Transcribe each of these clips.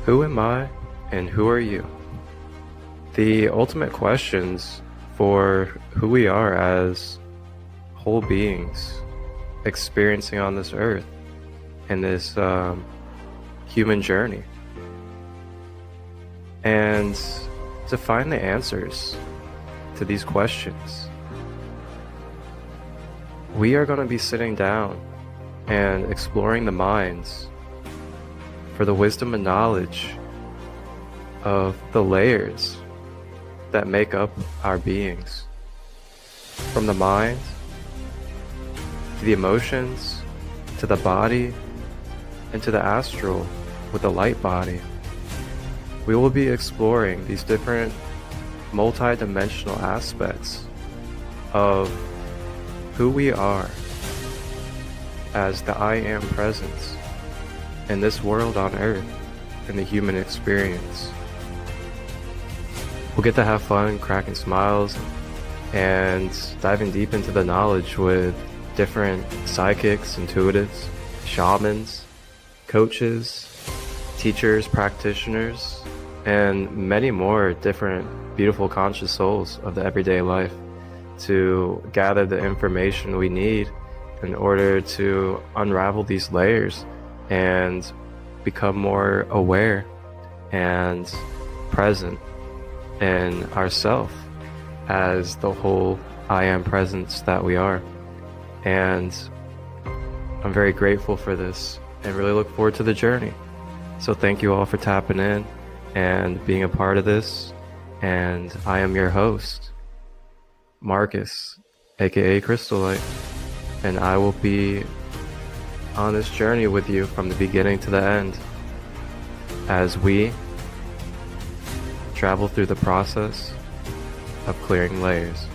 Who am I and who are you? The ultimate questions for who we are as whole beings experiencing on this earth in this human journey. And to find the answers to these questions, we are going to be sitting down and exploring the minds for the wisdom and knowledge of the layers that make up our beings. From the mind, to the emotions, to the body, and to the astral with the light body. We will be exploring these different multi-dimensional aspects of who we are as the I Am presence in this world on earth, in the human experience. We'll get to have fun, cracking smiles, and diving deep into the knowledge with different psychics, intuitives, shamans, coaches, teachers, practitioners, and many more different beautiful conscious souls of the everyday life to gather the information we need in order to unravel these layers and become more aware and present in ourself as the whole I Am presence that we are. And I'm very grateful for this and really look forward to the journey. So thank you all for tapping in and being a part of this. And I am your host, Marcus, aka Crystal Light, and I will be on this journey with you from the beginning to the end as we travel through the process of clearing layers.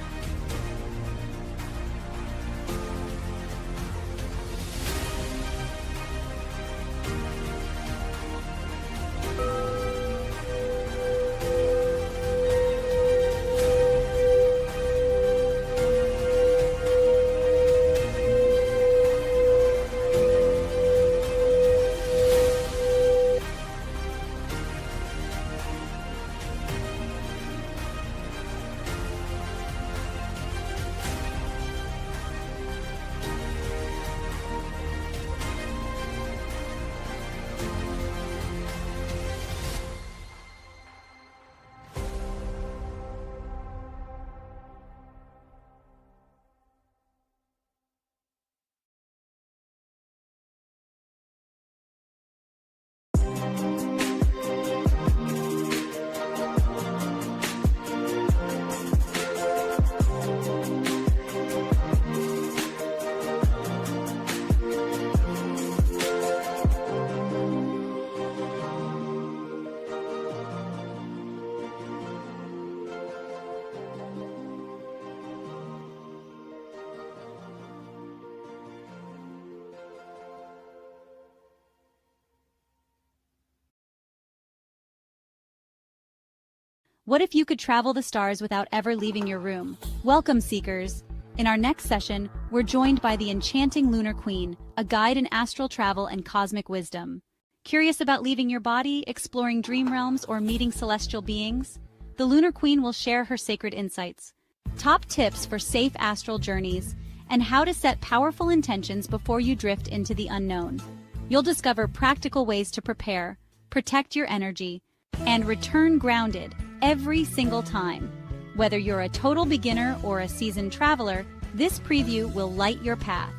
What if you could travel the stars without ever leaving your room? Welcome, Seekers! In our next session, we're joined by the enchanting Lunar Queen, a guide in astral travel and cosmic wisdom. Curious about leaving your body, exploring dream realms, or meeting celestial beings? The Lunar Queen will share her sacred insights, top tips for safe astral journeys, and how to set powerful intentions before you drift into the unknown. You'll discover practical ways to prepare, protect your energy, and return grounded every single time. Whether you're a total beginner or a seasoned traveler, this preview will light your path.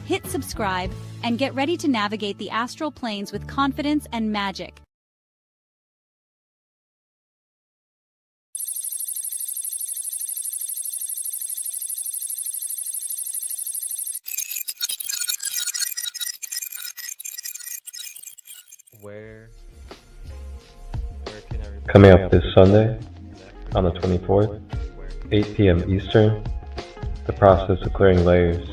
Hit subscribe and get ready to navigate the astral planes with confidence and magic. Coming up this Sunday, on the 24th, 8 p.m. Eastern, the process of clearing layers.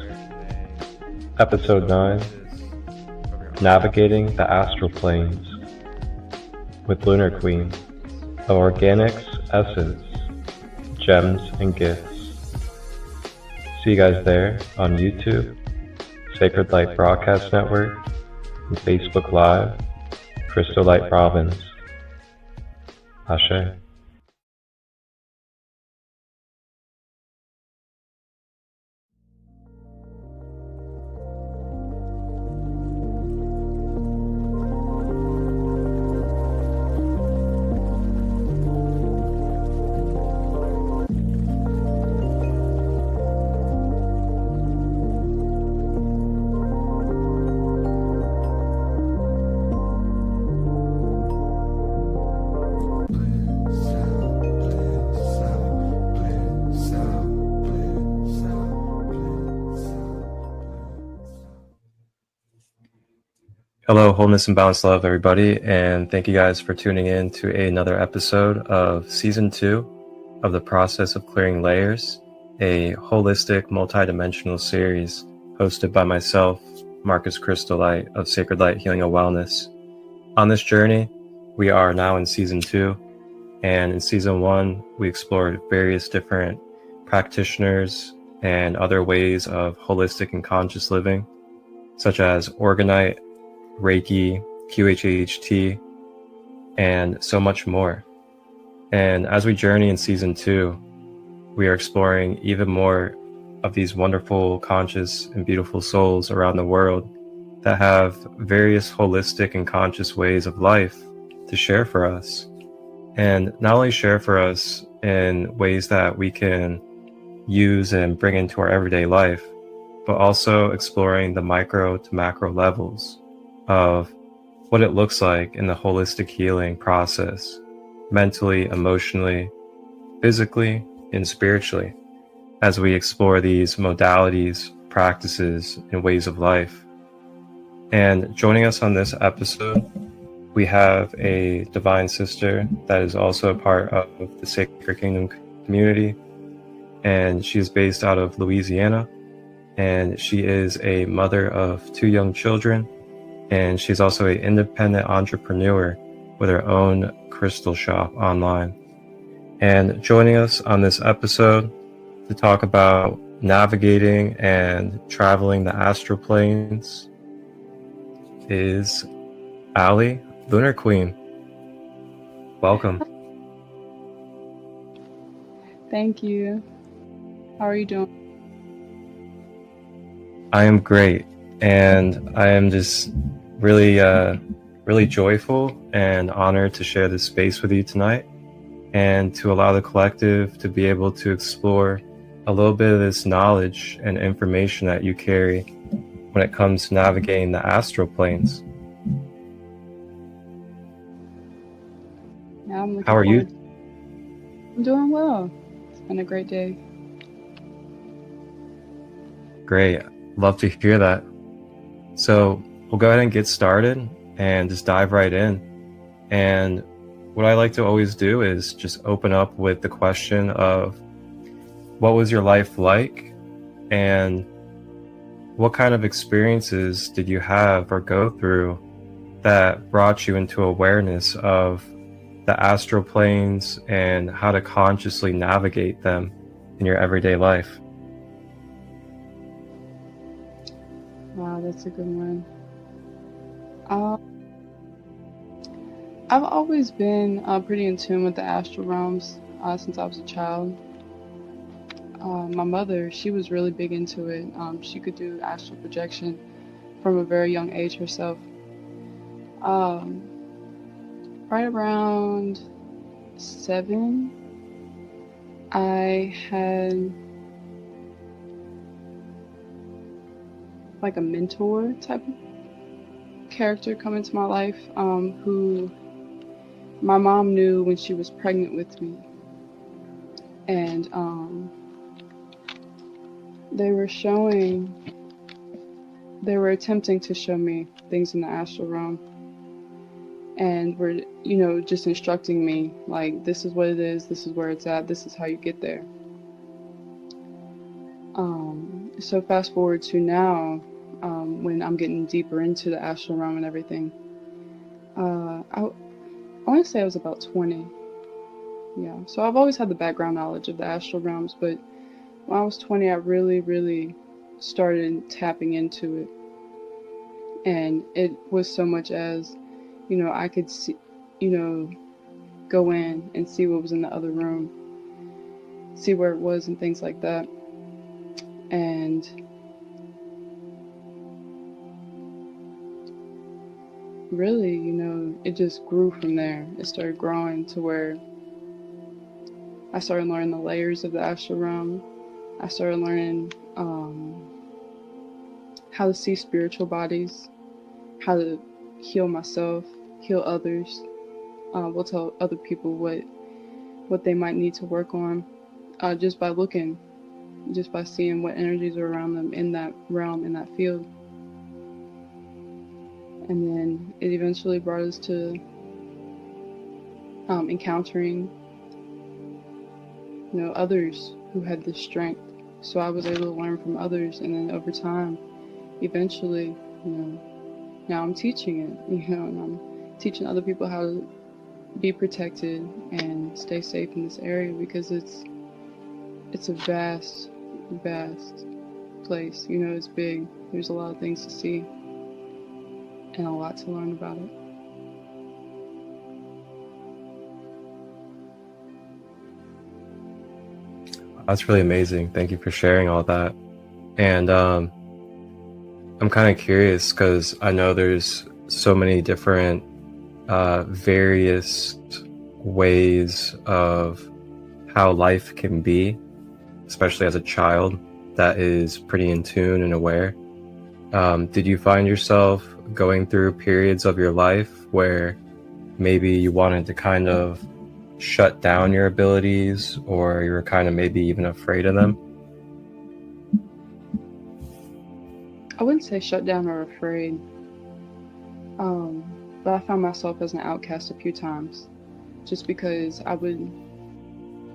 Episode 9, Navigating the Astral Planes, with Lunar Queen, of Organics, Essence, Gems, and Gifts. See you guys there on YouTube, Sacred Light Broadcast Network, and Facebook Live, Crystal Light Province. Ashe. Hello, wholeness and balanced love, everybody, and thank you guys for tuning in to another episode of Season 2 of the Process of Clearing Layers, a holistic, multidimensional series hosted by myself, Marcus Crystallite of Sacred Light Healing and Wellness. On this journey, we are now in Season 2, and in Season 1, we explored various different practitioners and other ways of holistic and conscious living, such as Organite, Reiki, QHHT, and so much more. And as we journey in Season 2, we are exploring even more of these wonderful, conscious, and beautiful souls around the world that have various holistic and conscious ways of life to share for us. And not only share for us in ways that we can use and bring into our everyday life, but also exploring the micro to macro levels of what it looks like in the holistic healing process, mentally, emotionally, physically, and spiritually, as we explore these modalities, practices, and ways of life. And joining us on this episode, we have a divine sister that is also a part of the Sacred Kingdom community, and she is based out of Louisiana, and she is a mother of 2 young children, and she's also an independent entrepreneur with her own crystal shop online. And joining us on this episode to talk about navigating and traveling the astral planes is Ali, Lunar Queen. Welcome. Thank you. How are you doing? I am great, and I am just really joyful and honored to share this space with you tonight, and to allow the collective to be able to explore a little bit of this knowledge and information that you carry when it comes to navigating the astral planes. Yeah, I'm looking How are you? I'm doing well. It's been a great day. Great. Love to hear that. So we'll go ahead and get started and just dive right in. And what I like to always do is just open up with the question of, what was your life like? And what kind of experiences did you have or go through that brought you into awareness of the astral planes and how to consciously navigate them in your everyday life? Wow, that's a good one. I've always been pretty in tune with the astral realms since I was a child. My mother, she was really big into it. She could do astral projection from a very young age herself. Right around 7, I had like a mentor type of character come into my life, who my mom knew when she was pregnant with me. And they were attempting to show me things in the astral realm, and were, just instructing me, like, this is what it is, this is where it's at, this is how you get there. So fast forward to now, when I'm getting deeper into the astral realm and everything. I want to say I was about 20. Yeah, so I've always had the background knowledge of the astral realms, but when I was 20, I really, really started tapping into it. And it was so much as, I could see, go in and see what was in the other room, see where it was and things like that. And really, it just grew from there. It started growing to where I started learning the layers of the astral realm. I started learning how to see spiritual bodies, how to heal myself, heal others. We'll tell other people what they might need to work on, just by looking, just by seeing what energies are around them in that realm, in that field. And then it eventually brought us to encountering, others who had this strength. So I was able to learn from others, and then over time, eventually, now I'm teaching it, and I'm teaching other people how to be protected and stay safe in this area, because it's a vast place. It's big. There's a lot of things to see and a lot to learn about it. That's really amazing. Thank you for sharing all that. And I'm kind of curious because I know there's so many different various ways of how life can be, especially as a child that is pretty in tune and aware. Did you find yourself going through periods of your life where maybe you wanted to kind of shut down your abilities, or you were kind of maybe even afraid of them? I wouldn't say shut down or afraid, but I found myself as an outcast a few times, just because I would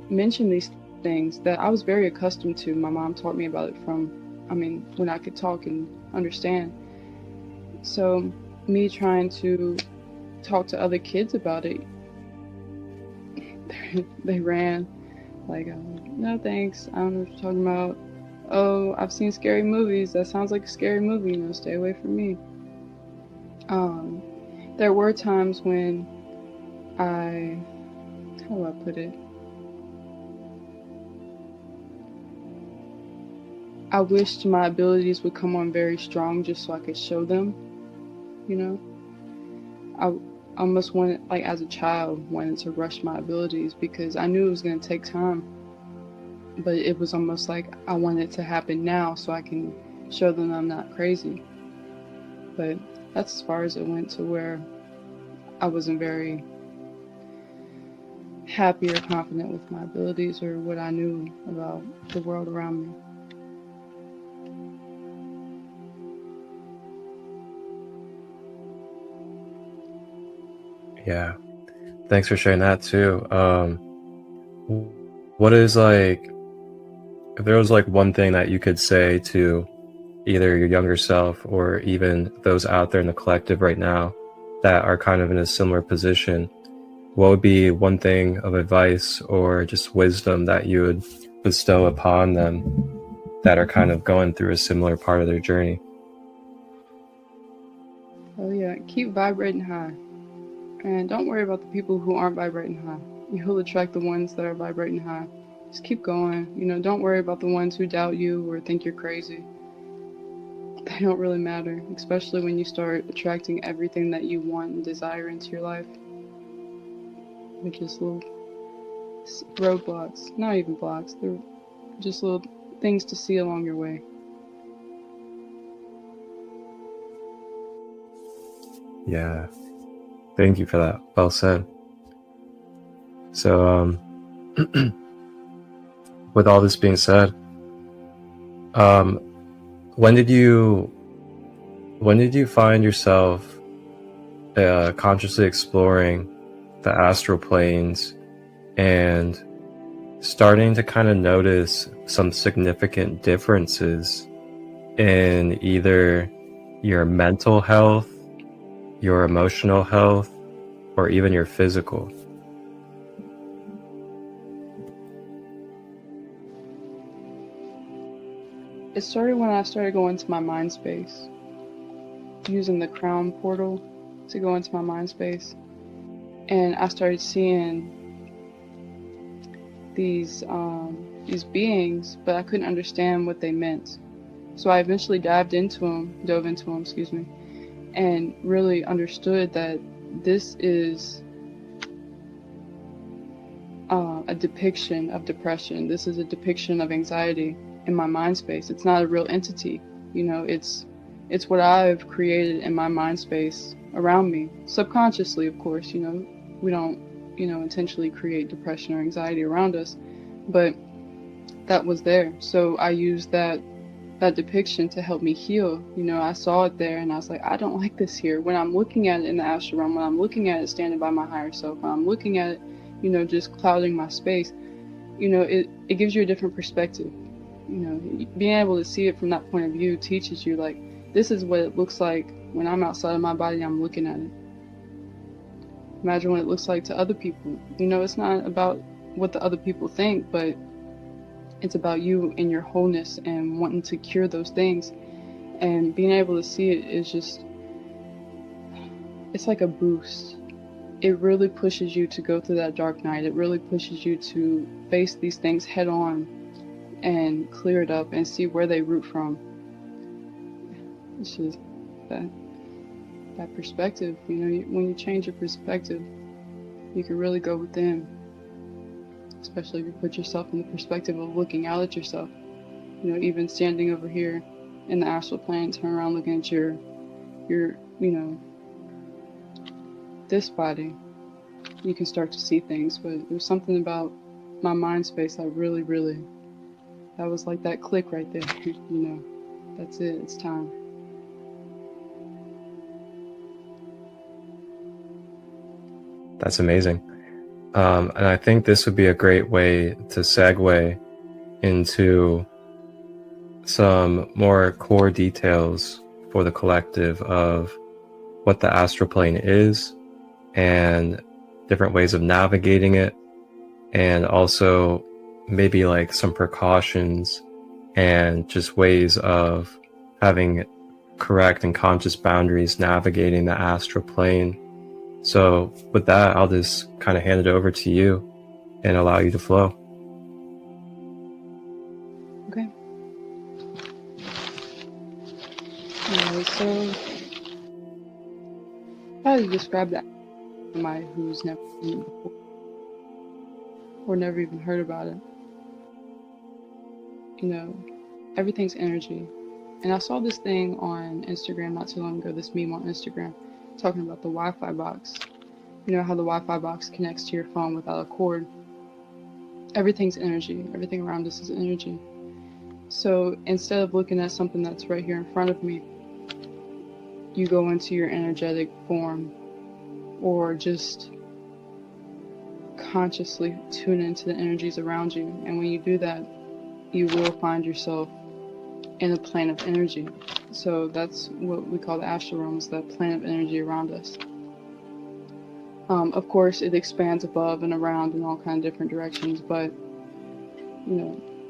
mention these things that I was very accustomed to. My mom taught me about it when I could talk and understand. So me trying to talk to other kids about it, they ran like, no thanks, I don't know what you're talking about. Oh, I've seen scary movies, that sounds like a scary movie, stay away from me. There were times when how do I put it? I wished my abilities would come on very strong just so I could show them, I almost wanted, like as a child, wanted to rush my abilities because I knew it was going to take time. But it was almost like I wanted it to happen now so I can show them I'm not crazy. But that's as far as it went, to where I wasn't very happy or confident with my abilities or what I knew about the world around me. Yeah, thanks for sharing that too. What is like, if there was like one thing that you could say to either your younger self or even those out there in the collective right now that are kind of in a similar position, what would be one thing of advice or just wisdom that you would bestow upon them that are kind of going through a similar part of their journey? Oh yeah, keep vibrating high. And don't worry about the people who aren't vibrating high. You'll attract the ones that are vibrating high. Just keep going. Don't worry about the ones who doubt you or think you're crazy. They don't really matter, especially when you start attracting everything that you want and desire into your life. Which is little roadblocks. Not even blocks. They're just little things to see along your way. Yeah. Thank you for that. Well said. So, with all this being said, when did you find yourself consciously exploring the astral planes and starting to kind of notice some significant differences in either your mental health, your emotional health, or even your physical? It started when I started going to my mind space, using the crown portal to go into my mind space. and I started seeing these beings, but I couldn't understand what they meant. So I eventually dove into them, excuse me, and really understood that this is a depiction of depression. This is a depiction of anxiety in my mind space. It's not a real entity, it's what I've created in my mind space around me, subconsciously, of course. We don't intentionally create depression or anxiety around us, but that was there. So I used that depiction to help me heal. I saw it there and I was like, I don't like this here. When I'm looking at it in the astral realm, when I'm looking at it standing by my higher self, when I'm looking at it, just clouding my space, it gives you a different perspective. Being able to see it from that point of view teaches you, like, this is what it looks like when I'm outside of my body, I'm looking at it. Imagine what it looks like to other people. It's not about what the other people think, but it's about you and your wholeness and wanting to cure those things. And being able to see it is just, it's like a boost. It really pushes you to go through that dark night. It really pushes you to face these things head on and clear it up and see where they root from. It's just that perspective. When you change your perspective, you can really go within. Especially if you put yourself in the perspective of looking out at yourself. Even standing over here in the astral plane, turn around looking at your this body, you can start to see things. But there's something about my mind space that really, that was like that click right there. That's it, it's time. That's amazing. And I think this would be a great way to segue into some more core details for the collective of what the astral plane is and different ways of navigating it, and also maybe like some precautions and just ways of having correct and conscious boundaries navigating the astral plane. So with that, I'll just kind of hand it over to you and allow you to flow. Okay. So how do you describe that? Somebody who's never seen it before or never even heard about it. Everything's energy. And I saw this thing on Instagram not too long ago, this meme on Instagram, talking about the Wi-Fi box. How the Wi-Fi box connects to your phone without a cord. Everything's energy. Everything around us is energy. So instead of looking at something that's right here in front of me, you go into your energetic form, or just consciously tune into the energies around you. And when you do that, you will find yourself in a plane of energy. So that's what we call the astral realm, is that plane of energy around us. Of course, it expands above and around in all kinds of different directions, but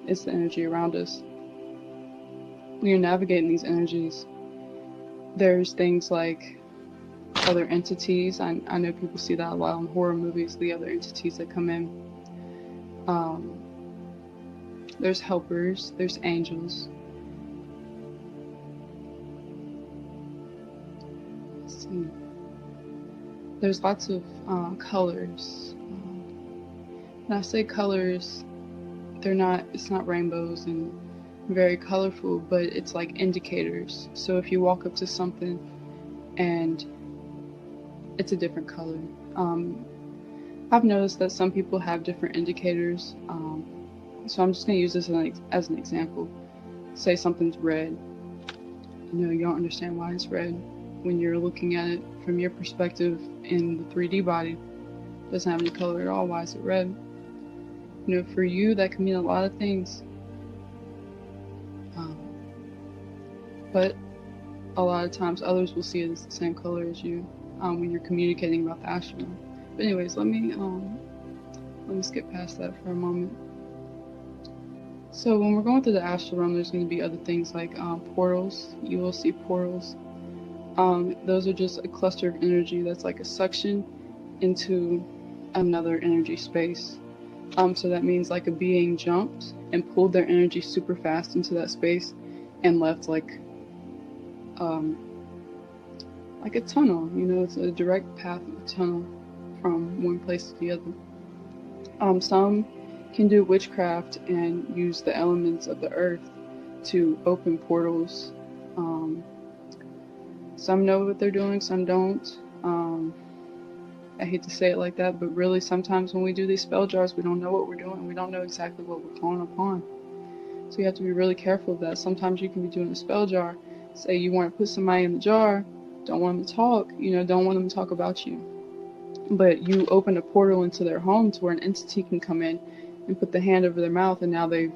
it's the energy around us. When you're navigating these energies, there's things like other entities. I know people see that a lot in horror movies, the other entities that come in. There's helpers, there's angels. Let's see. There's lots of colors. When I say colors, it's not rainbows and very colorful, but it's like indicators. So if you walk up to something and it's a different color. I've noticed that some people have different indicators. So I'm just going to use this as an example. Say something's red. You don't understand why it's red. When you're looking at it from your perspective in the 3D body, it doesn't have any color at all. Why is it red? For you, that can mean a lot of things. But a lot of times others will see it as the same color as you when you're communicating about the astral. But anyways, let me skip past that for a moment. So when we're going through the astral realm, there's going to be other things like portals. You will see portals. Those are just a cluster of energy that's like a suction into another energy space. So that means like a being jumped and pulled their energy super fast into that space and left like a tunnel. It's a direct path of a tunnel from one place to the other. Some can do witchcraft and use the elements of the earth to open portals. Some know what they're doing, some don't. I hate to say it like that, but really sometimes when we do these spell jars, we don't know what we're doing. We don't know exactly what we're calling upon. So you have to be really careful of that. Sometimes you can be doing a spell jar. Say you want to put somebody in the jar, don't want them to talk, don't want them to talk about you. But you open a portal into their home to where an entity can come in and put the hand over their mouth, and now they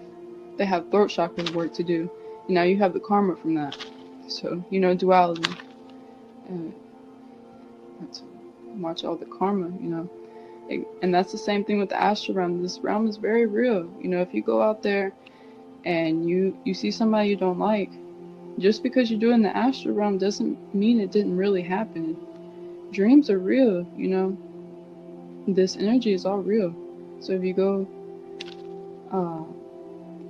have throat chakra work to do. And now you have the karma from that. So, duality. That's watch all the karma, and that's the same thing with the astral realm. This realm is very real. If you go out there and you see somebody you don't like, just because you're doing the astral realm doesn't mean it didn't really happen. Dreams are real, this energy is all real. So if you go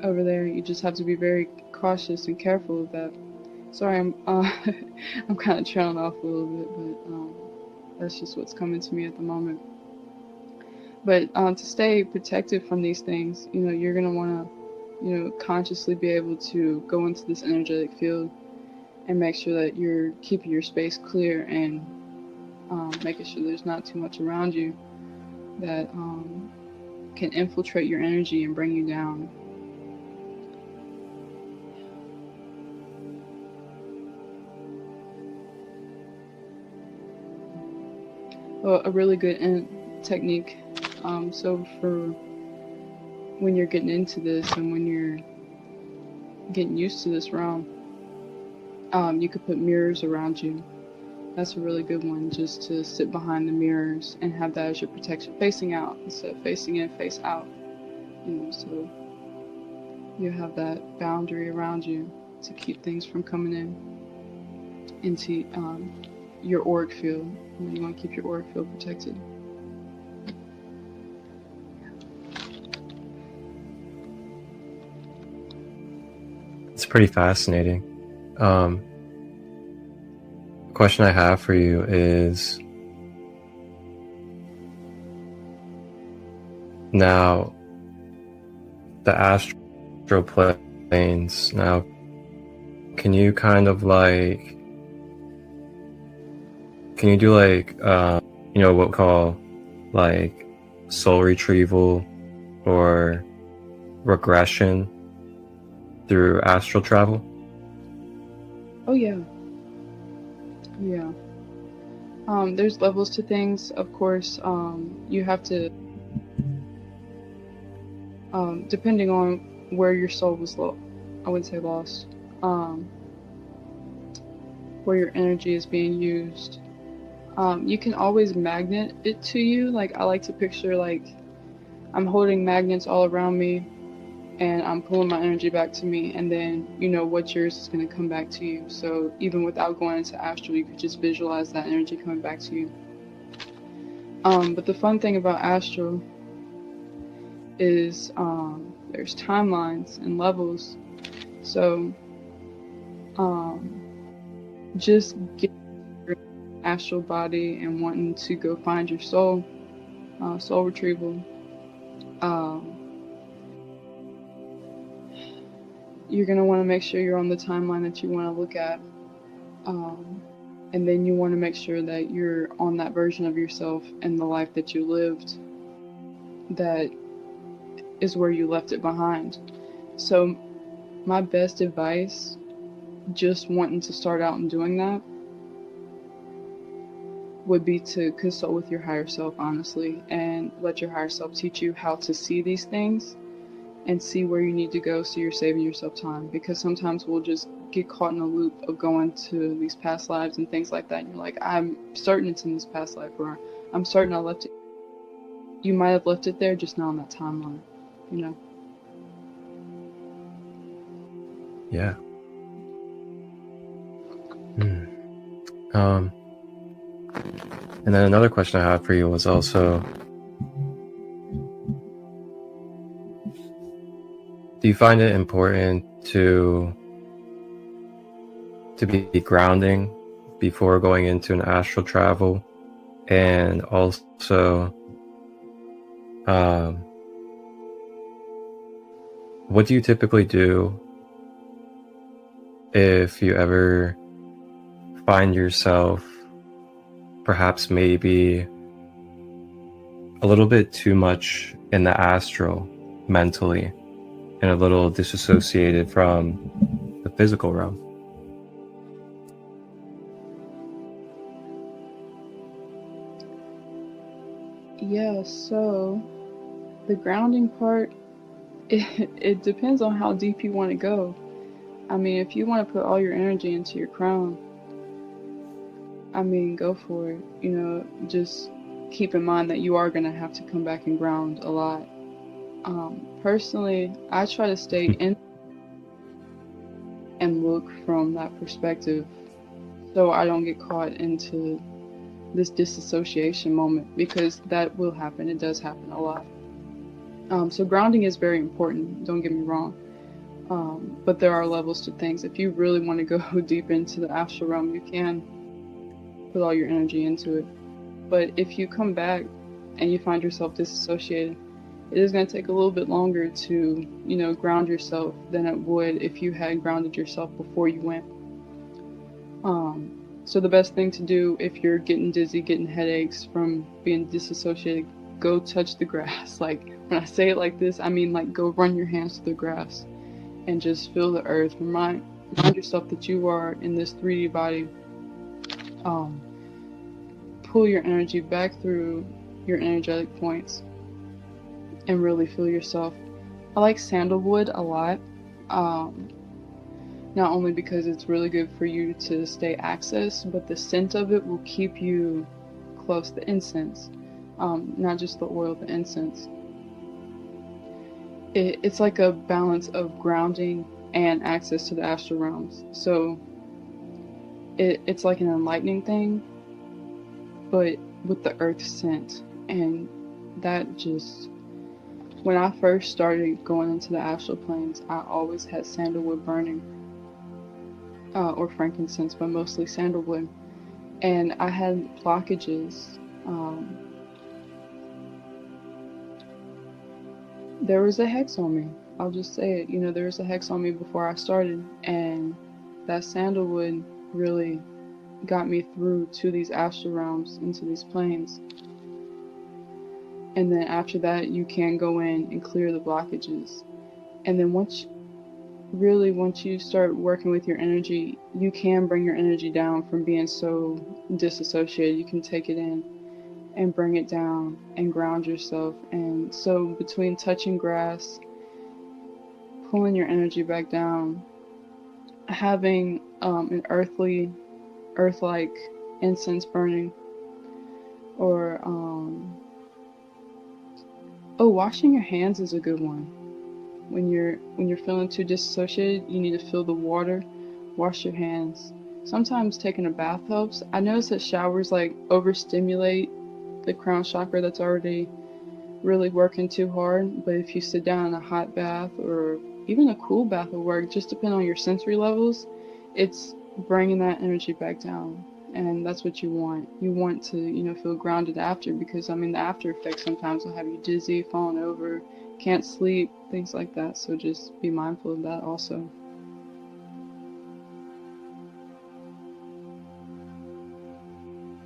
over there, you just have to be very cautious and careful of that. Sorry, I'm I'm kind of trailing off a little bit, but that's just what's coming to me at the moment. But to stay protected from these things, you're gonna want to, consciously be able to go into this energetic field and make sure that you're keeping your space clear and making sure there's not too much around you that can infiltrate your energy and bring you down. Well, a really good technique. So for when you're getting into this and when you're getting used to this realm, you could put mirrors around you. That's a really good one, just to sit behind the mirrors and have that as your protection, facing out instead of facing in, face out. So you have that boundary around you to keep things from coming into your auric field. You want to keep your auric field protected. It's pretty fascinating. Question I have for you is, now the astral planes, now can you kind of like, can you do like what we call like soul retrieval or regression through astral travel? Oh yeah. There's levels to things, of course. You have to, depending on where your soul was I wouldn't say lost, where your energy is being used. You can always magnet it to you. Like, I like to picture like I'm holding magnets all around me and I'm pulling my energy back to me, and then what's yours is going to come back to you. So even without going into astral, you could just visualize that energy coming back to you. But the fun thing about astral is there's timelines and levels. So just get your astral body and wanting to go find your soul, soul retrieval, you're going to want to make sure you're on the timeline that you want to look at. And then you want to make sure that you're on that version of yourself in the life that you lived that is where you left it behind. So my best advice, just wanting to start out and doing that, would be to consult with your higher self, honestly, and let your higher self teach you how to see these things and see where you need to go, so you're saving yourself time. Because sometimes we'll just get caught in a loop of going to these past lives and things like that, and you're like, I'm certain it's in this past life, or I'm certain I left it. You might have left it there, just not on that timeline, Yeah. And then another question I had for you was also, do you find it important to be grounding before going into an astral travel? And also, what do you typically do if you ever find yourself perhaps maybe a little bit too much in the astral mentally and a little disassociated from the physical realm? Yeah, so the grounding part, it depends on how deep you want to go. I mean, if you want to put all your energy into your crown, I mean, go for it. You know, just keep in mind that you are going to have to come back and ground a lot. Personally, I try to stay in and look from that perspective so I don't get caught into this disassociation moment, because that will happen. It does happen a lot. So grounding is very important, don't get me wrong. But there are levels to things. If you really want to go deep into the astral realm, you can put all your energy into it. But if you come back and you find yourself disassociated, it is going to take a little bit longer to, you know, ground yourself than it would if you had grounded yourself before you went. So the best thing to do if you're getting dizzy, getting headaches from being disassociated, go touch the grass. Like, when I say it like this, I mean like go run your hands through the grass and just feel the earth. Remind yourself that you are in this 3D body. Pull your energy back through your energetic points and really feel yourself. I like sandalwood a lot. Not only because it's really good for you to stay accessed, but the scent of it will keep you close. The incense, not just the oil, the incense. It's like a balance of grounding and access to the astral realms. So it's like an enlightening thing, but with the earth scent. And that just, when I first started going into the astral planes, I always had sandalwood burning. Or frankincense, but mostly sandalwood. And I had blockages. There was a hex on me. I'll just say it. You know, there was a hex on me before I started, and that sandalwood really got me through to these astral realms, into these planes. And then after that, you can go in and clear the blockages. And then once you start working with your energy, you can bring your energy down from being so disassociated. You can take it in and bring it down and ground yourself. And so between touching grass, pulling your energy back down, having an earth-like incense burning, or washing your hands is a good one. When you're feeling too disassociated, you need to feel the water, wash your hands. Sometimes taking a bath helps. I notice that showers like overstimulate the crown chakra that's already really working too hard. But if you sit down in a hot bath, or even a cool bath will work, just depending on your sensory levels, it's bringing that energy back down. And that's what you want. You want to, you know, feel grounded after, because I mean the after effects sometimes will have you dizzy, falling over, can't sleep, things like that. So just be mindful of that also.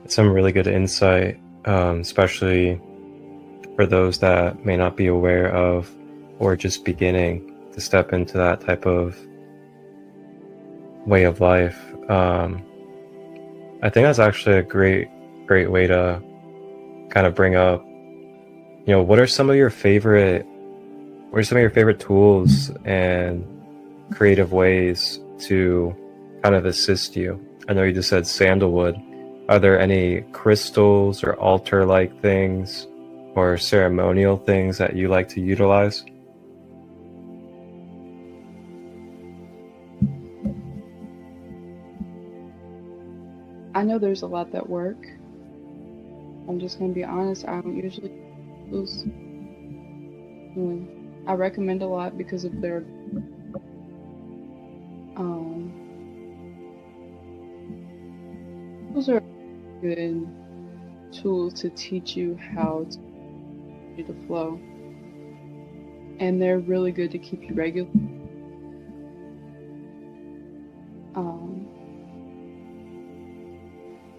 Some really good insight, especially for those that may not be aware of or just beginning to step into that type of way of life. I think that's actually a great way to kind of bring up, you know, what are some of your favorite tools and creative ways to kind of assist you? I know you just said sandalwood. Are there any crystals or altar-like things or ceremonial things that you like to utilize? I know there's a lot that work. I'm just gonna be honest, I don't usually use. I recommend a lot because of their those are good tools to teach you how to do the flow, and they're really good to keep you regular.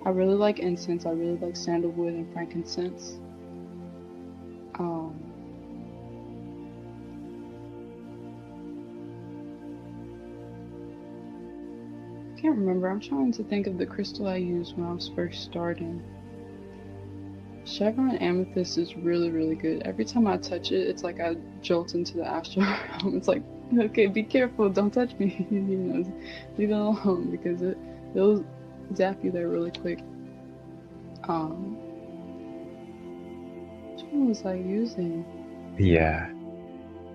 I really like incense. I really like sandalwood and frankincense. I can't remember. I'm trying to think of the crystal I used when I was first starting. Chevron amethyst is really, really good. Every time I touch it, it's like I jolt into the astral realm. It's like, okay, be careful, don't touch me. Leave it alone because it'll zap you there really quick. Which one was I using? Yeah.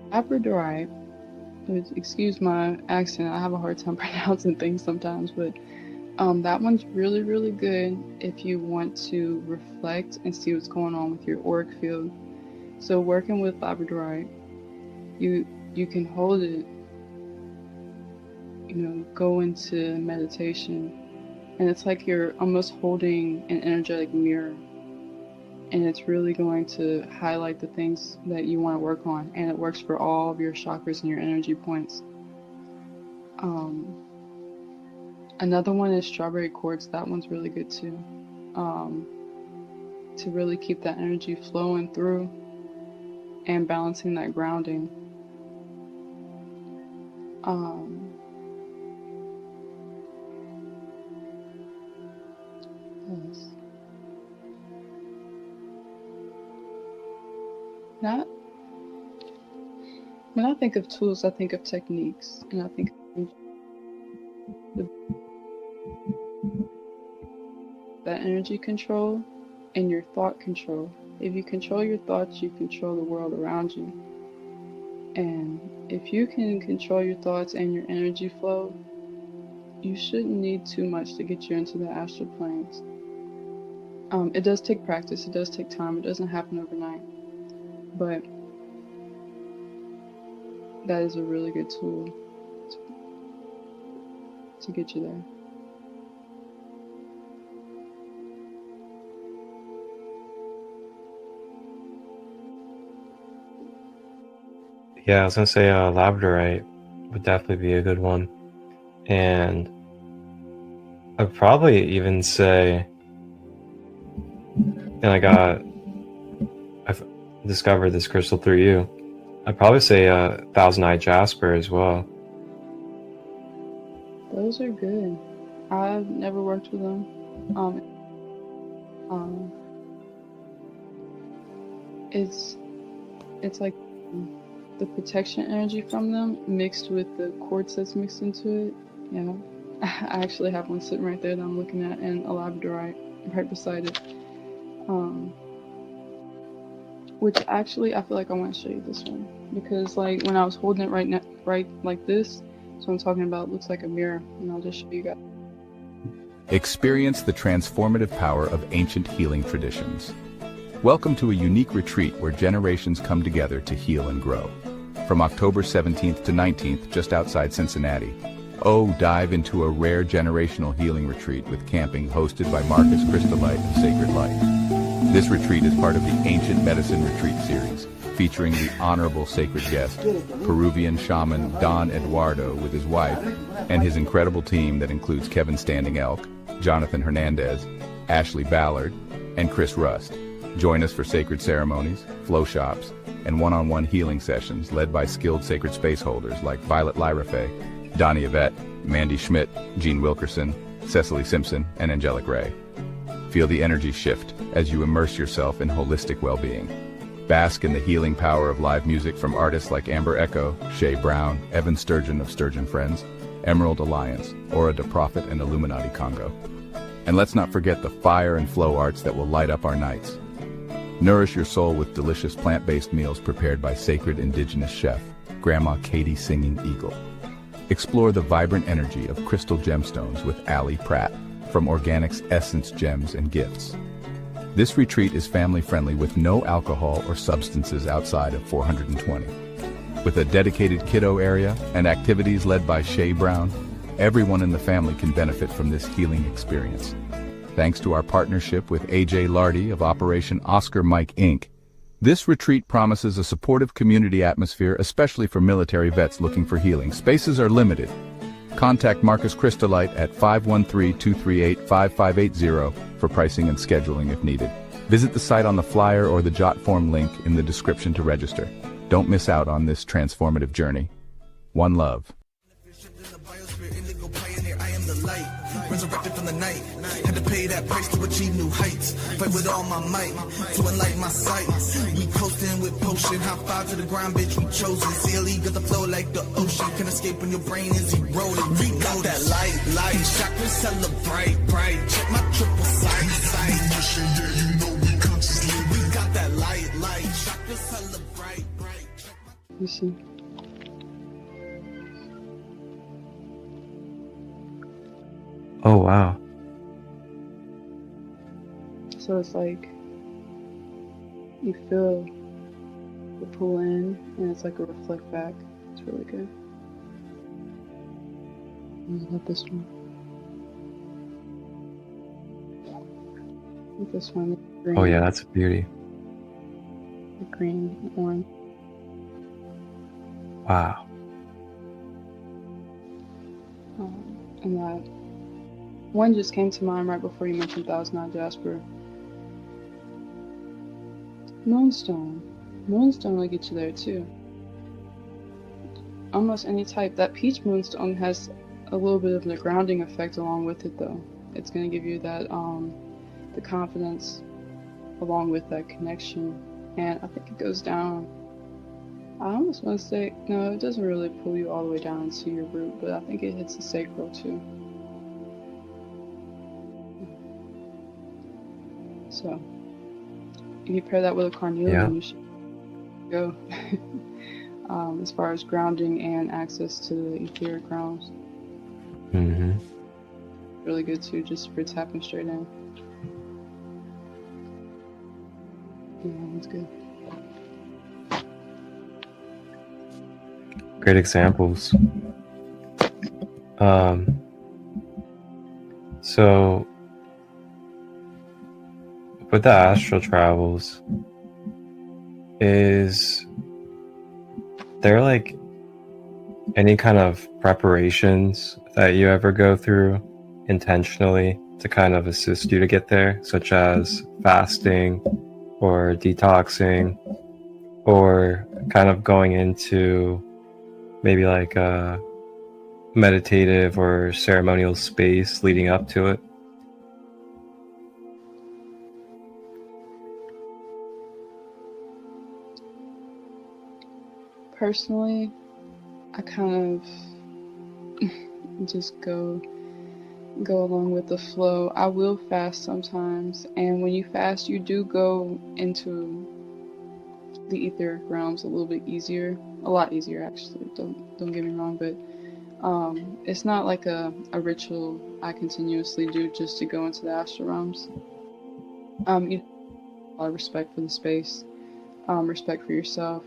Labradorite. Excuse my accent. I have a hard time pronouncing things sometimes, but that one's really, really good if you want to reflect and see what's going on with your auric field. So working with labradorite, you can hold it, go into meditation, and it's like you're almost holding an energetic mirror, and it's really going to highlight the things that you want to work on, and it works for all of your chakras and your energy points. Another one is strawberry quartz. That one's really good too, to really keep that energy flowing through and balancing that grounding. Yes. When I think of tools, I think of techniques, and I think of that energy control and your thought control. If you control your thoughts, you control the world around you. And if you can control your thoughts and your energy flow, you shouldn't need too much to get you into the astral planes. It does take practice, it does take time, it doesn't happen overnight. But that is a really good tool to get you there. Yeah, I was gonna say labradorite would definitely be a good one, and I'd probably even say, and I've discovered this crystal through you. I'd probably say Thousand Eye Jasper as well. Those are good. I've never worked with them. It's like the protection energy from them mixed with the quartz that's mixed into it. Yeah, I actually have one sitting right there that I'm looking at, and a labradorite right beside it. Which actually, I feel like I want to show you this one, because like when I was holding it right like this, so I'm talking about, it looks like a mirror, and I'll just show you guys. Experience the transformative power of ancient healing traditions. Welcome to a unique retreat where generations come together to heal and grow. From October 17th to 19th, just outside Cincinnati, dive into a rare generational healing retreat with camping hosted by Marcus Christolite of Sacred Light. This retreat is part of the Ancient Medicine Retreat series, featuring the honorable sacred guest, Peruvian shaman Don Eduardo with his wife, and his incredible team that includes Kevin Standing Elk, Jonathan Hernandez, Ashley Ballard, and Chris Rust. Join us for sacred ceremonies, flow shops, and one-on-one healing sessions led by skilled sacred space holders like Violet Lyrafe, Donnie Yvette, Mandy Schmidt, Jean Wilkerson, Cecily Simpson, and Angelic Ray. Feel the energy shift as you immerse yourself in holistic well-being. Bask in the healing power of live music from artists like Amber Echo, Shay Brown, Evan Sturgeon of Sturgeon Friends, Emerald Alliance, Aura de Prophet, and Illuminati Congo. And let's not forget the fire and flow arts that will light up our nights. Nourish your soul with delicious plant-based meals prepared by sacred indigenous chef, Grandma Katie Singing Eagle. Explore the vibrant energy of crystal gemstones with Allie Pratt from Organics Essence Gems and Gifts. This retreat is family-friendly with no alcohol or substances outside of 420. With a dedicated kiddo area and activities led by Shay Brown, everyone in the family can benefit from this healing experience. Thanks to our partnership with AJ Lardy of Operation Oscar Mike Inc., this retreat promises a supportive community atmosphere, especially for military vets looking for healing. Spaces are limited. Contact Marcus Crystolite at 513-238-5580 for pricing and scheduling if needed. Visit the site on the flyer or the Jotform link in the description to register. Don't miss out on this transformative journey. One love. Resurrected from the night, had to pay that price to achieve new heights. Fight with all my might to enlighten my sight. We coasting with potion, high five to the ground, bitch. We chosen. CLE got the flow like the ocean. Can escape when your brain is eroding. We got that light. Chakras celebrate, bright. Check my triple sight. Yeah, you know we consciously. We got that light. Chakras celebrate, bright. You see. Oh, wow. So it's like you feel the pull in, and it's like a reflect back. It's really good. I love this one. This one, the green. Oh, yeah, that's a beauty. The green, the orange. Wow. And that one just came to mind right before you mentioned Thousand Eye Jasper. Moonstone. Moonstone will get you there too. Almost any type. That peach moonstone has a little bit of the grounding effect along with it though. It's going to give you that the confidence along with that connection. And I think it goes down. I almost want to say, no, it doesn't really pull you all the way down into your root, but I think it hits the sacral too. So, if you pair that with a carnelian, you should go as far as grounding and access to the etheric realms. Mm-hmm. Really good too, just for tapping straight in. Yeah, that's good. Great examples. So with the astral travels, is there like any kind of preparations that you ever go through intentionally to kind of assist you to get there, such as fasting or detoxing, or kind of going into maybe like a meditative or ceremonial space leading up to it? Personally, I kind of just go along with the flow. I will fast sometimes, and when you fast, you do go into the etheric realms a little bit easier, a lot easier actually. Don't get me wrong, but it's not like a ritual I continuously do just to go into the astral realms. You have a lot of respect for the space, respect for yourself,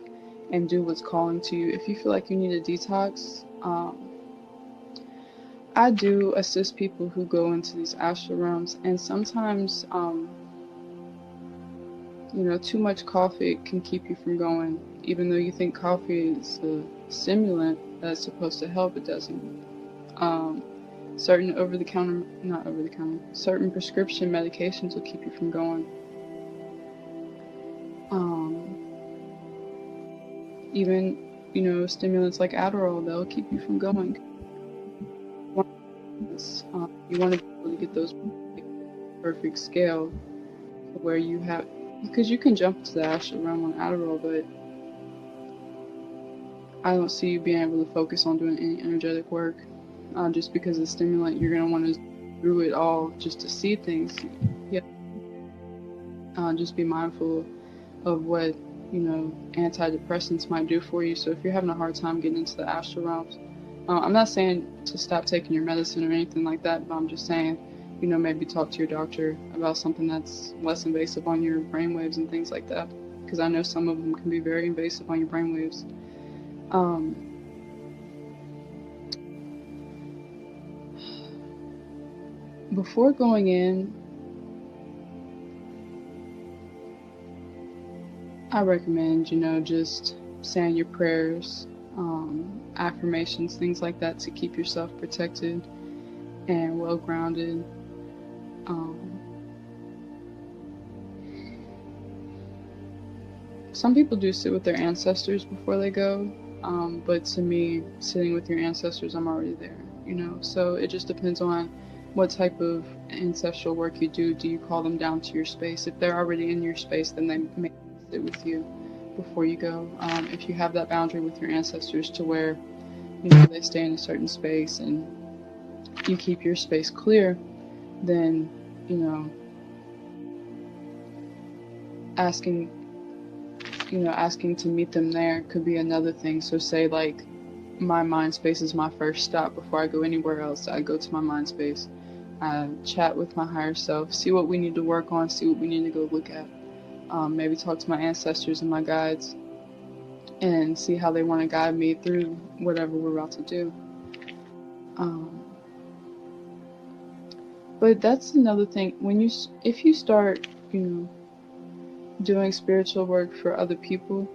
and do what's calling to you. If you feel like you need a detox, I do assist people who go into these astral realms, and sometimes too much coffee can keep you from going. Even though you think coffee is a stimulant that's supposed to help, it doesn't. Certain certain prescription medications will keep you from going. Even, stimulants like Adderall, they'll keep you from going. You want to be able to get those perfect scale where you have, because you can jump to the astral realm on Adderall, but I don't see you being able to focus on doing any energetic work. Just because the stimulant, you're going to want to through it all just to see things. Yeah. Just be mindful of what, antidepressants might do for you. So if you're having a hard time getting into the astral realms, I'm not saying to stop taking your medicine or anything like that, but I'm just saying maybe talk to your doctor about something that's less invasive on your brainwaves and things like that, because I know some of them can be very invasive on your brainwaves. Before going in, I recommend, just saying your prayers, affirmations, things like that, to keep yourself protected and well grounded. Some people do sit with their ancestors before they go, but to me, sitting with your ancestors, I'm already there, so it just depends on what type of ancestral work you do. Do you call them down to your space? If they're already in your space, then they may sit with you before you go. If you have that boundary with your ancestors to where, they stay in a certain space and you keep your space clear, then, asking to meet them there could be another thing. So say, like, my mind space is my first stop before I go anywhere else. I go to my mind space. I chat with my higher self, see what we need to work on, see what we need to go look at. Maybe talk to my ancestors and my guides and see how they want to guide me through whatever we're about to do. But that's another thing. If you start, doing spiritual work for other people,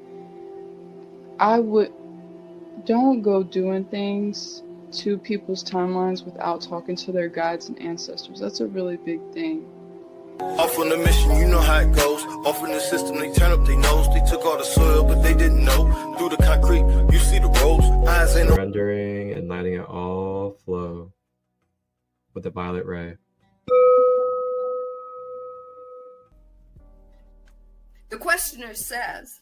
don't go doing things to people's timelines without talking to their guides and ancestors. That's a really big thing. Off on the mission, you know how it goes. Off in the system, they turn up their nose. They took all the soil, but they didn't know. Through the concrete, you see the roads. Eyes ain't Surrendering and letting it all flow with the violet ray. The questioner says,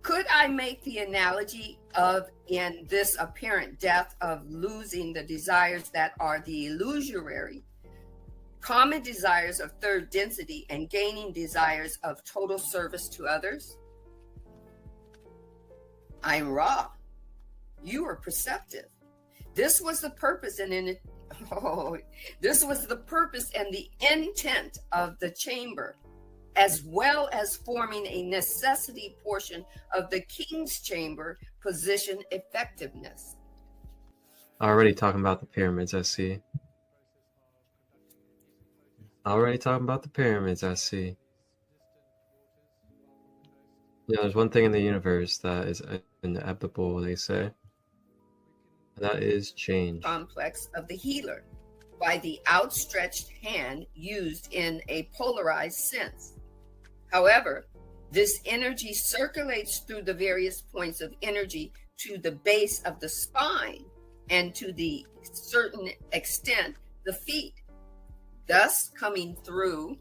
could I make the analogy of, in this apparent death, of losing the desires that are the illusory, common desires of third density, and gaining desires of total service to others? I'm Ra. You are perceptive. This was the purpose this was the purpose and the intent of the chamber, as well as forming a necessity portion of the king's chamber position effectiveness. Already talking about the pyramids, I see. There's one thing in the universe that is inevitable, they say. And that is change. Complex of the healer by the outstretched hand used in a polarized sense. However, this energy circulates through the various points of energy to the base of the spine and to the certain extent the feet, thus coming through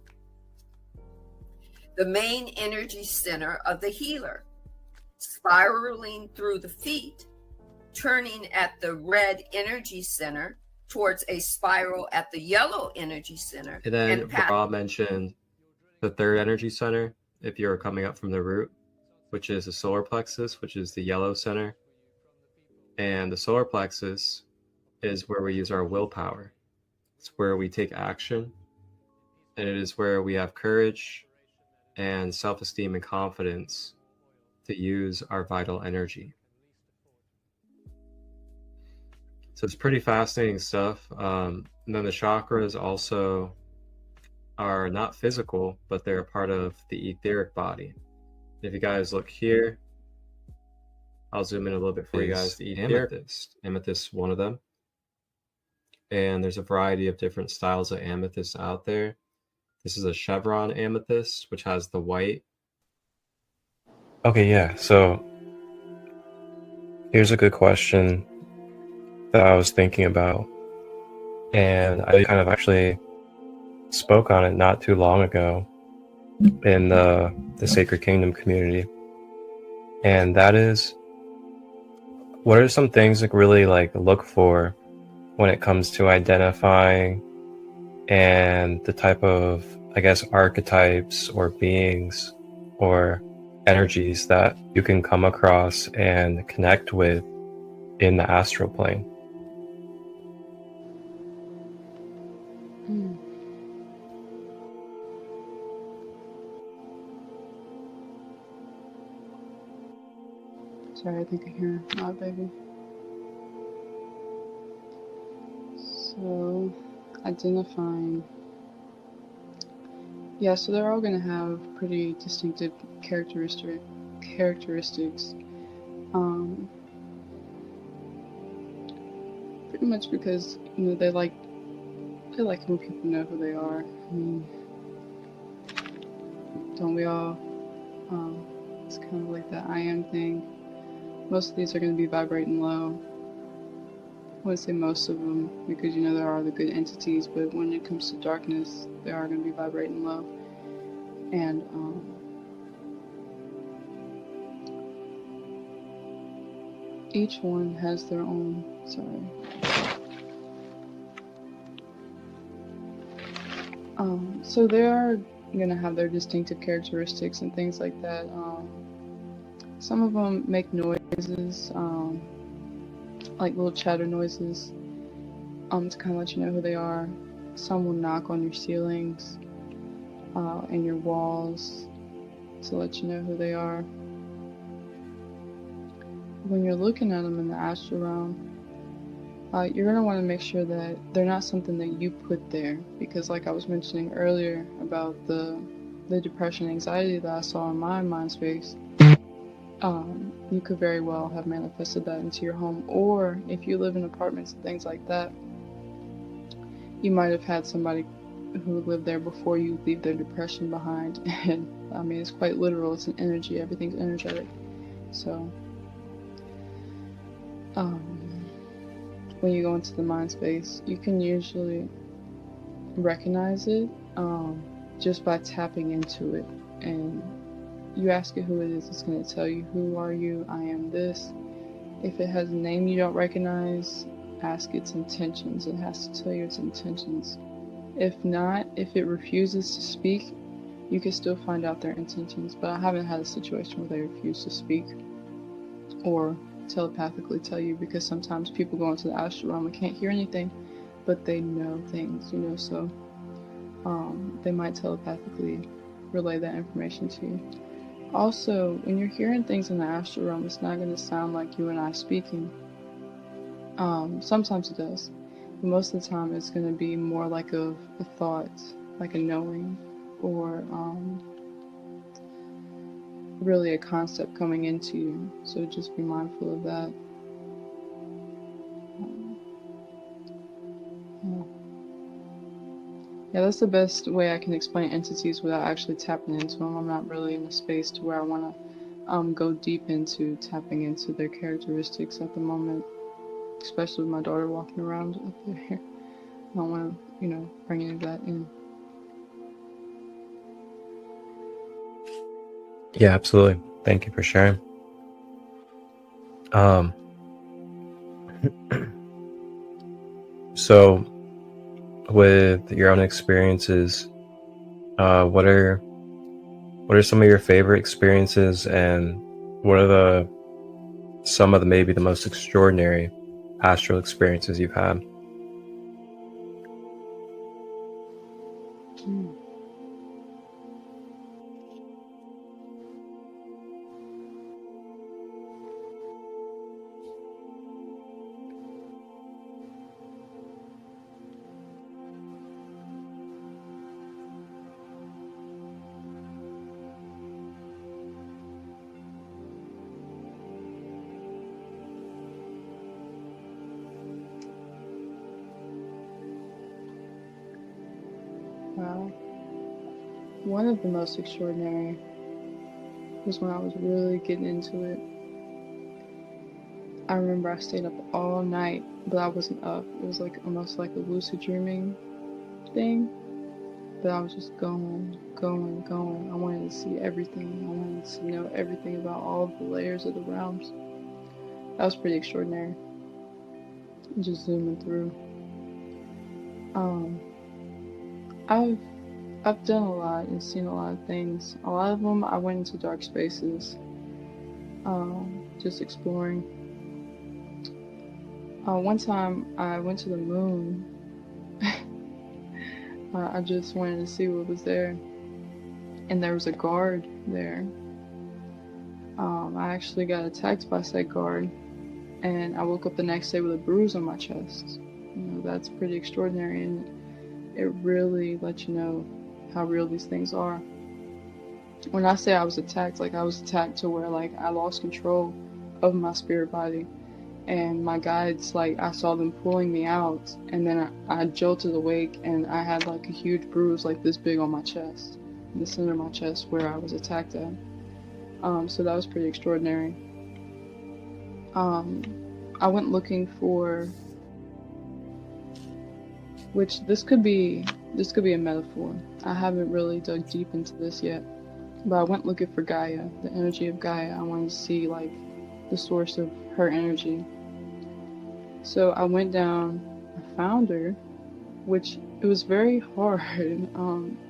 the main energy center of the healer, spiraling through the feet, turning at the red energy center towards a spiral at the yellow energy center. And then Rob mentioned the third energy center, if you're coming up from the root, which is the solar plexus, which is the yellow center. And the solar plexus is where we use our willpower. It's where we take action. And it is where we have courage and self-esteem and confidence to use our vital energy. So it's pretty fascinating stuff. And then the chakras also are not physical, but they're a part of the etheric body. If you guys look here, I'll zoom in a little bit for you guys. The amethyst. Amethyst is one of them. And there's a variety of different styles of amethyst out there. This is a chevron amethyst, which has the white. Okay, yeah. So here's a good question that I was thinking about. And I kind of actually spoke on it not too long ago in the Sacred Kingdom community. And that is, what are some things to really look for when it comes to identifying and the type of, archetypes or beings or energies that you can come across and connect with in the astral plane? Sorry, I think I hear my baby. So, identifying. Yeah, so they're all going to have pretty distinctive characteristics. Pretty much because, you know, they like when people know who they are. I mean, don't we all? It's kind of like that I am thing. Most of these are going to be vibrating low. I wouldn't say most of them, because you know there are the good entities, but when it comes to darkness, they are going to be vibrating low. And each one has their own, so they are going to have their distinctive characteristics and things like that. Some of them make noises, like little chatter noises, to kind of let you know who they are. Some will knock on your ceilings and your walls to let you know who they are. When you're looking at them in the astral realm, you're going to want to make sure that they're not something that you put there, because like I was mentioning earlier about the depression, anxiety that I saw in my mind space, you could very well have manifested that into your home. Or if you live in apartments and things like that, you might have had somebody who lived there before you leave their depression behind. And I mean, it's quite literal. It's an energy. Everything's energetic. So when you go into the mind space, you can usually recognize it just by tapping into it. And you ask it who it is, it's going to tell you, who are you? I am this. If it has a name you don't recognize, ask its intentions. It has to tell you its intentions. If not, if it refuses to speak, you can still find out their intentions. But I haven't had a situation where they refuse to speak or telepathically tell you, because sometimes people go into the astral realm and can't hear anything, but they know things, you know, so they might telepathically relay that information to you. Also, when you're hearing things in the astral realm, it's not going to sound like you and I speaking. Sometimes it does, but most of the time it's going to be more like a thought, like a knowing, or really a concept coming into you. So just be mindful of that. Yeah, that's the best way I can explain entities without actually tapping into them. I'm not really in a space to where I want to go deep into tapping into their characteristics at the moment, especially with my daughter walking around up there. I don't want to, you know, bring any of that in. Yeah, absolutely. Thank you for sharing. So with your own experiences, what are some of your favorite experiences, and what are some of the maybe the most extraordinary astral experiences you've had? Wow. One of the most extraordinary was when I was really getting into it. I remember I stayed up all night, but I wasn't up. It was like almost like a lucid dreaming thing, but I was just going. I wanted to see everything. I wanted to know everything about all of the layers of the realms. That was pretty extraordinary. Just zooming through. I've done a lot and seen a lot of things. A lot of them I went into dark spaces, just exploring. One time I went to the moon. I just wanted to see what was there, and there was a guard there. I actually got attacked by said guard, and I woke up the next day with a bruise on my chest. That's pretty extraordinary, and it really lets you know how real these things are. When I say I was attacked, like, I was attacked to where, like, I lost control of my spirit body, and my guides, like, I saw them pulling me out, and then I jolted awake, and I had, like, a huge bruise, like, this big on my chest, in the center of my chest where I was attacked at. So that was pretty extraordinary. I went looking for, which this could be a metaphor. I haven't really dug deep into this yet, but I went looking for Gaia, the energy of Gaia. I wanted to see, like, the source of her energy. So I went down, I found her, which it was very hard.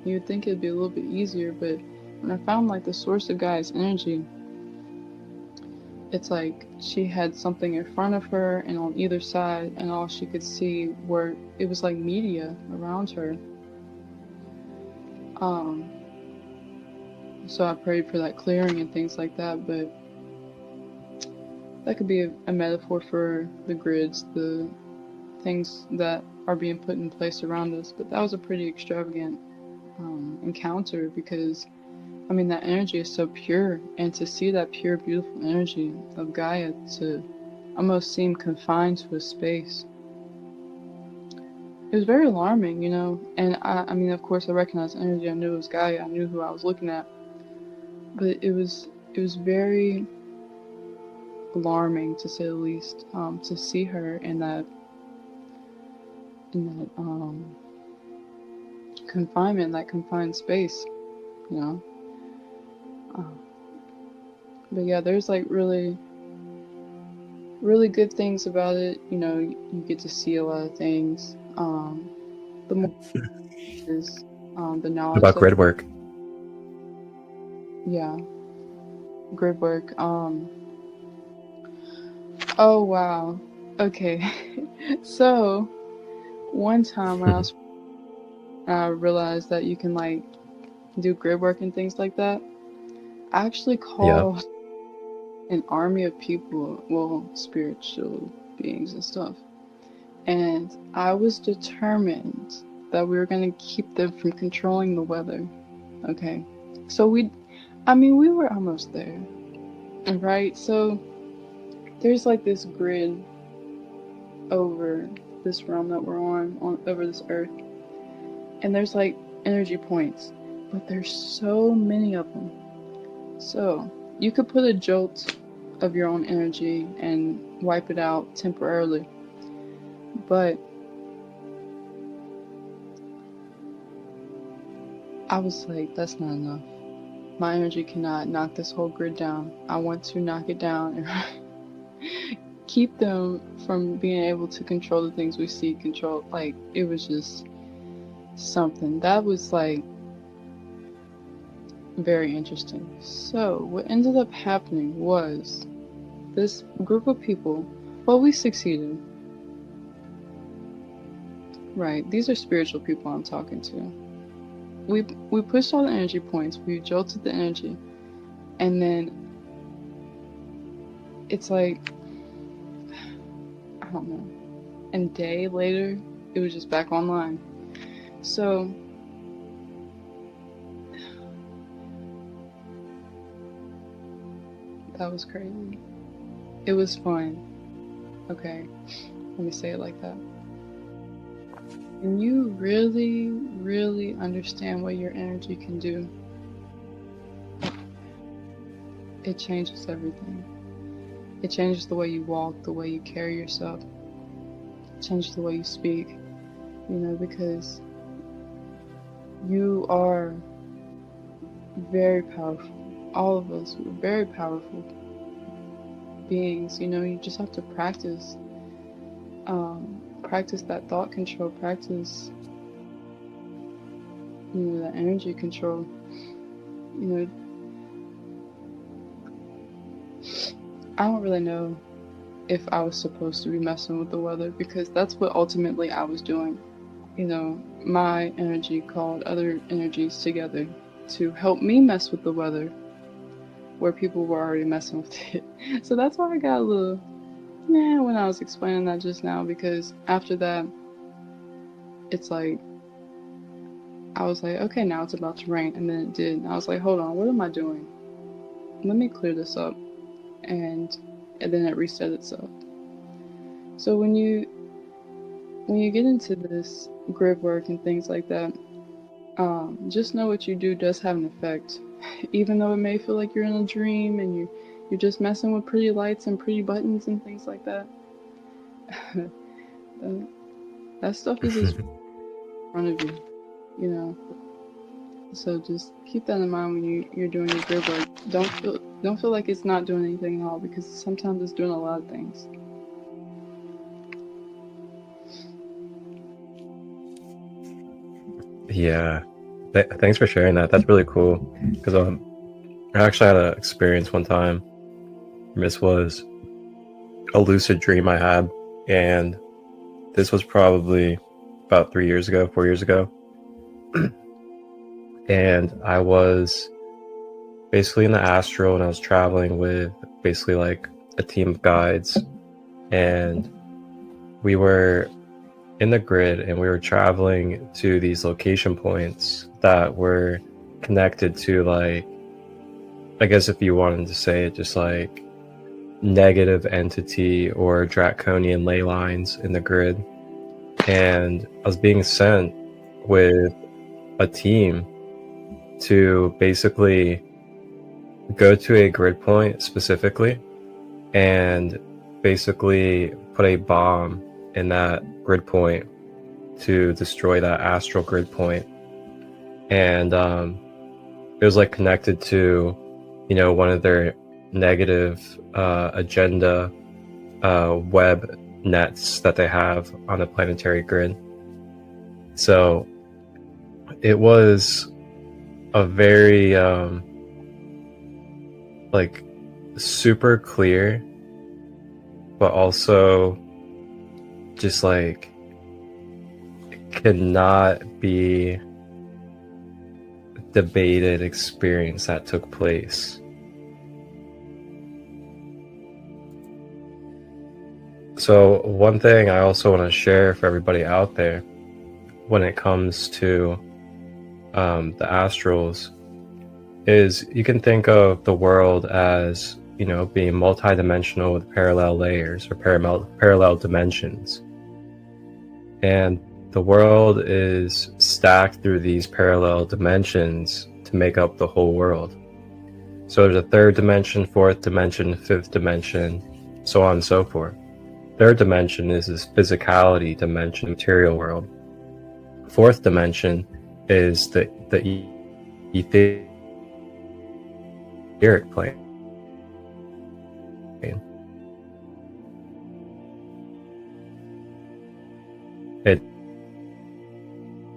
You'd think it'd be a little bit easier, but when I found, like, the source of Gaia's energy, it's like she had something in front of her and on either side, and all she could see were, it was like media around her. So I prayed for that clearing and things like that, but that could be a metaphor for the grids, the things that are being put in place around us. But that was a pretty extravagant encounter, because I mean, that energy is so pure, and to see that pure, beautiful energy of Gaia to almost seem confined to a space, it was very alarming, and I mean, of course, I recognized the energy. I knew it was Gaia. I knew who I was looking at, but it was very alarming, to say the least, to see her in that confinement, that confined space, But yeah, there's, like, really, really good things about it. You get to see a lot of things. The more is the knowledge About grid work. Yeah, grid work. Oh wow. Okay. So one time when I realized that you can, like, do grid work and things like that, I actually called an army of people, well, spiritual beings and stuff, and I was determined that we were going to keep them from controlling the weather. Okay, so we were almost there, right? So there's, like, this grid over this realm that we're on over this earth, and there's, like, energy points, but there's so many of them. So you could put a jolt of your own energy and wipe it out temporarily, but I was like, that's not enough. My energy cannot knock this whole grid down. I want to knock it down and keep them from being able to control the things we see control. Like, it was just something that was, like, very interesting. So what ended up happening was this group of people, well, we succeeded. Right, these are spiritual people I'm talking to. We pushed all the energy points, we jolted the energy, and then it's like, I don't know, and a day later it was just back online. So that was crazy. It was fun. Okay, let me say it like that. When you really, really understand what your energy can do, it changes everything. It changes the way you walk, the way you carry yourself. It changes the way you speak, because you are very powerful. All of us are very powerful beings. You just have to practice that thought control, practice that energy control. I don't really know if I was supposed to be messing with the weather, because that's what ultimately I was doing. My energy called other energies together to help me mess with the weather, where people were already messing with it. So that's why I got a little when I was explaining that just now, because after that, it's like, I was like, okay, now it's about to rain, and then it did. And I was like, hold on, what am I doing? Let me clear this up. And then it reset itself. So when you get into this grid work and things like that, just know what you do does have an effect. Even though it may feel like you're in a dream and you're just messing with pretty lights and pretty buttons and things like that. That stuff is just in front of you, you know. So just keep that in mind when you're doing your grid work. Don't feel like it's not doing anything at all, because sometimes it's doing a lot of things. Yeah, thanks for sharing that. That's really cool, because I actually had an experience one time. This was a lucid dream I had, and this was probably about 4 years ago. And I was basically in the astral, and I was traveling with basically like a team of guides, and we were in the grid, and we were traveling to these location points that were connected to, like, I guess if you wanted to say it, just like negative entity or draconian ley lines in the grid. And I was being sent with a team to basically go to a grid point specifically and basically put a bomb in that grid point to destroy that astral grid point. And it was like connected to, you know, one of their negative agenda web nets that they have on the planetary grid. So it was a very like super clear, but also just like cannot be debated experience that took place. So one thing I also want to share for everybody out there when it comes to the astrals is you can think of the world as, you know, being multidimensional with parallel layers or parallel dimensions. And the world is stacked through these parallel dimensions to make up the whole world. So there's a third dimension, fourth dimension, fifth dimension, so on and so forth. Third dimension is this physicality dimension, material world. Fourth dimension is the etheric plane.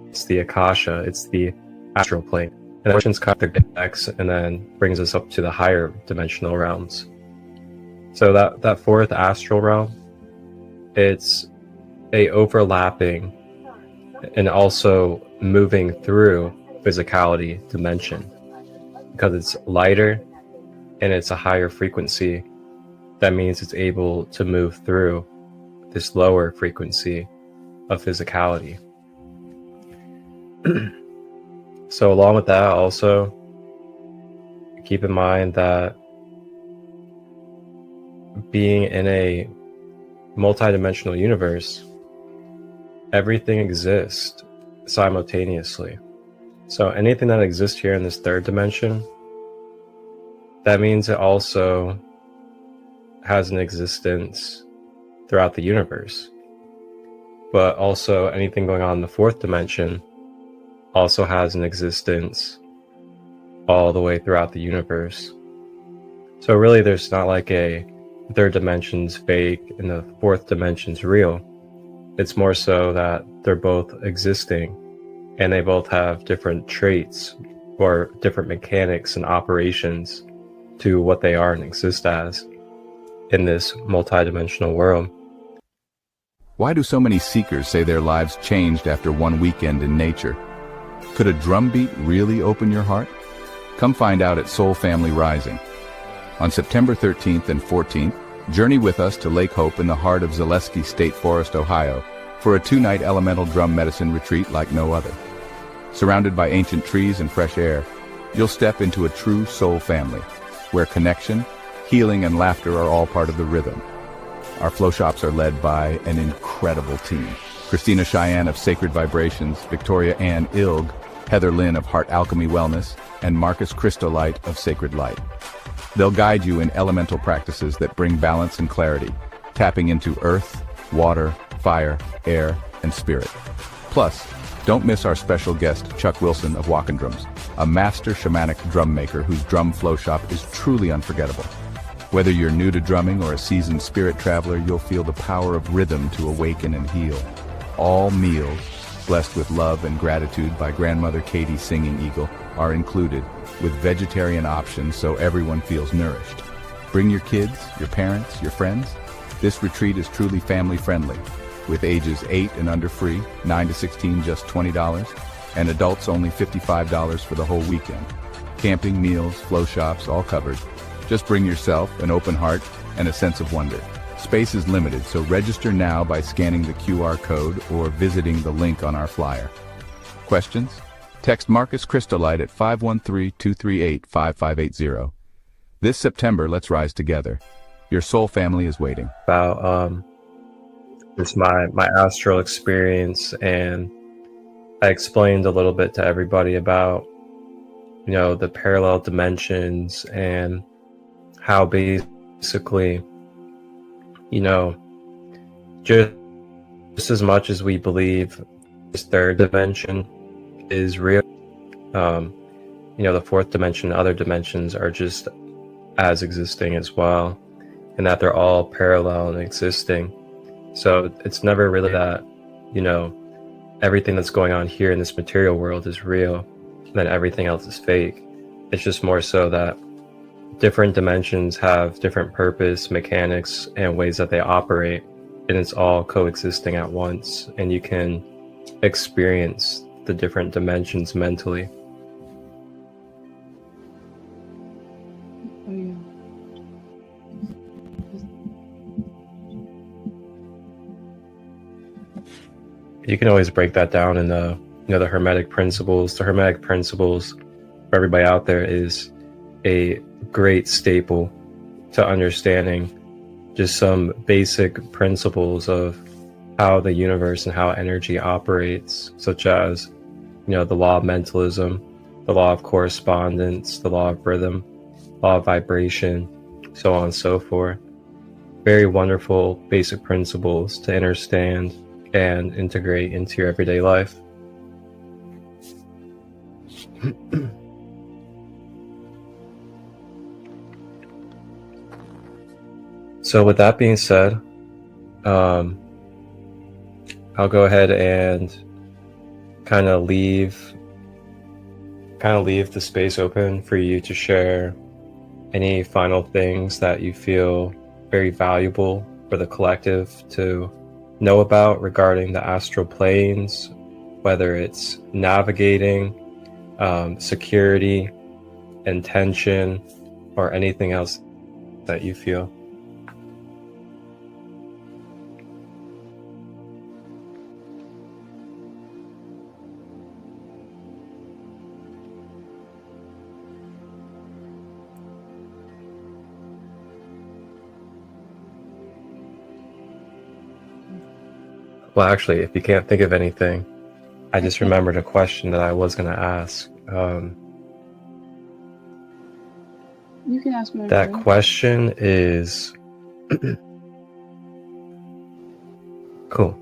It's the Akasha, it's the astral plane. And then cut the X and then brings us up to the higher dimensional realms. So that fourth astral realm, it's a overlapping and also moving through physicality dimension, because it's lighter and it's a higher frequency. That means it's able to move through this lower frequency of physicality. So along with that, also keep in mind that being in a multidimensional universe, everything exists simultaneously. So anything that exists here in this third dimension, that means it also has an existence throughout the universe. But also anything going on in the fourth dimension also has an existence all the way throughout the universe. So really there's not like a third dimension's fake and the fourth dimension's real. It's more so that they're both existing and they both have different traits or different mechanics and operations to what they are and exist as in this multidimensional world. Why do so many seekers say their lives changed after one weekend in nature? Could a drum beat really open your heart? Come find out at Soul Family Rising. On September 13th and 14th, journey with us to Lake Hope in the heart of Zaleski State Forest, Ohio, for a 2-night elemental drum medicine retreat like no other. Surrounded by ancient trees and fresh air, you'll step into a true soul family, where connection, healing, and laughter are all part of the rhythm. Our flow shops are led by an incredible team. Christina Cheyenne of Sacred Vibrations, Victoria Ann Ilg, Heather Lynn of Heart Alchemy Wellness, and Marcus Christolite of Sacred Light. They'll guide you in elemental practices that bring balance and clarity, tapping into earth, water, fire, air, and spirit. Plus, don't miss our special guest, Chuck Wilson of Walkin' Drums, a master shamanic drum maker whose drum flow shop is truly unforgettable. Whether you're new to drumming or a seasoned spirit traveler, you'll feel the power of rhythm to awaken and heal. All meals, blessed with love and gratitude by Grandmother Katie Singing Eagle, are included, with vegetarian options so everyone feels nourished. Bring your kids, your parents, your friends. This retreat is truly family-friendly, with ages 8 and under free, 9 to 16 just $20, and adults only $55 for the whole weekend. Camping, meals, flow shops, all covered. Just bring yourself, an open heart, and a sense of wonder. Space is limited, so register now by scanning the QR code or visiting the link on our flyer. Questions? Text Marcus Christolite at 513-238-5580. This September, let's rise together. Your soul family is waiting. About just my astral experience, and I explained a little bit to everybody about, you know, the parallel dimensions and how basically, you know, just as much as we believe this third dimension is real, you know, the fourth dimension, other dimensions are just as existing as well, and that they're all parallel and existing. So it's never really that, you know, everything that's going on here in this material world is real, and then everything else is fake. It's just more so that different dimensions have different purpose, mechanics, and ways that they operate, and it's all coexisting at once, and you can experience the different dimensions mentally. Oh, yeah. You can always break that down in the, you know, the Hermetic principles. The Hermetic principles for everybody out there is a great staple to understanding just some basic principles of how the universe and how energy operates, such as, you know, the law of mentalism, the law of correspondence, the law of rhythm, law of vibration, so on and so forth. Very wonderful basic principles to understand and integrate into your everyday life. So with that being said, I'll go ahead and kind of leave the space open for you to share any final things that you feel very valuable for the collective to know about regarding the astral planes, whether it's navigating, security, intention, or anything else that you feel. Well, actually, if you can't think of anything, I just remembered a question that I was going to ask. You can ask me. That question is cool.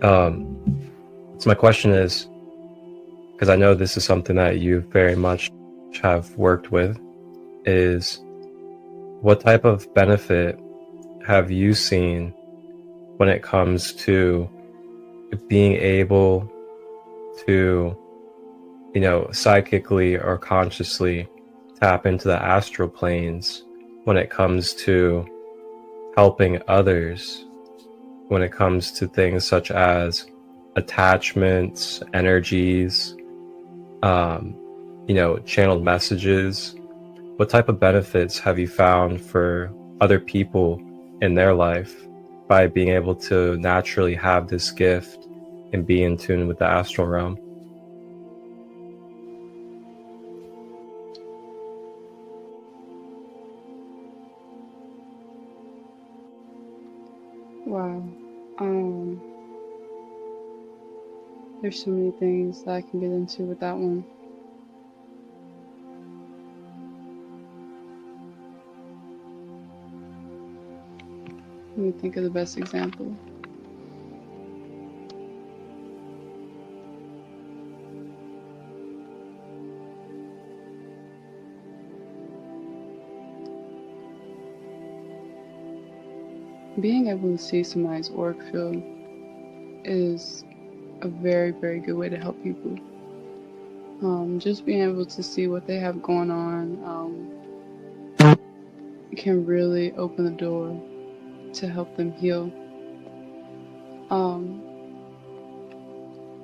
So my question is, because I know this is something that you very much have worked with, is what type of benefit have you seen when it comes to being able to, you know, psychically or consciously tap into the astral planes when it comes to helping others, when it comes to things such as attachments, energies, you know, channeled messages, what type of benefits have you found for other people in their life by being able to naturally have this gift and be in tune with the astral realm? Wow. There's so many things that I can get into with that one. Let me think of the best example. Being able to see somebody's auric field is a very, very good way to help people. Just being able to see what they have going on can really open the door to help them heal.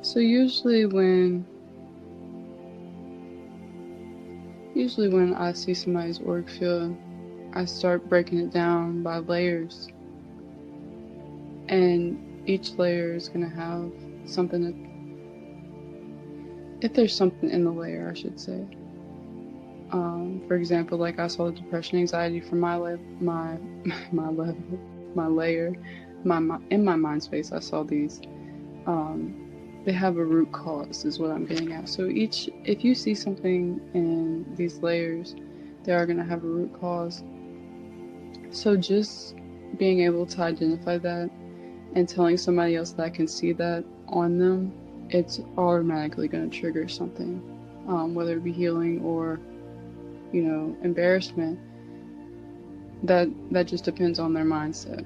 So usually when I see somebody's auric field, I start breaking it down by layers. And each layer is going to have something, if there's something in the layer, I should say. For example, like I saw the depression, anxiety from my layer. In my mind space, I saw these. They have a root cause, is what I'm getting at. So if you see something in these layers, they are going to have a root cause. So just being able to identify that and telling somebody else that can see that on them, it's automatically going to trigger something, whether it be healing or, embarrassment. That just depends on their mindset.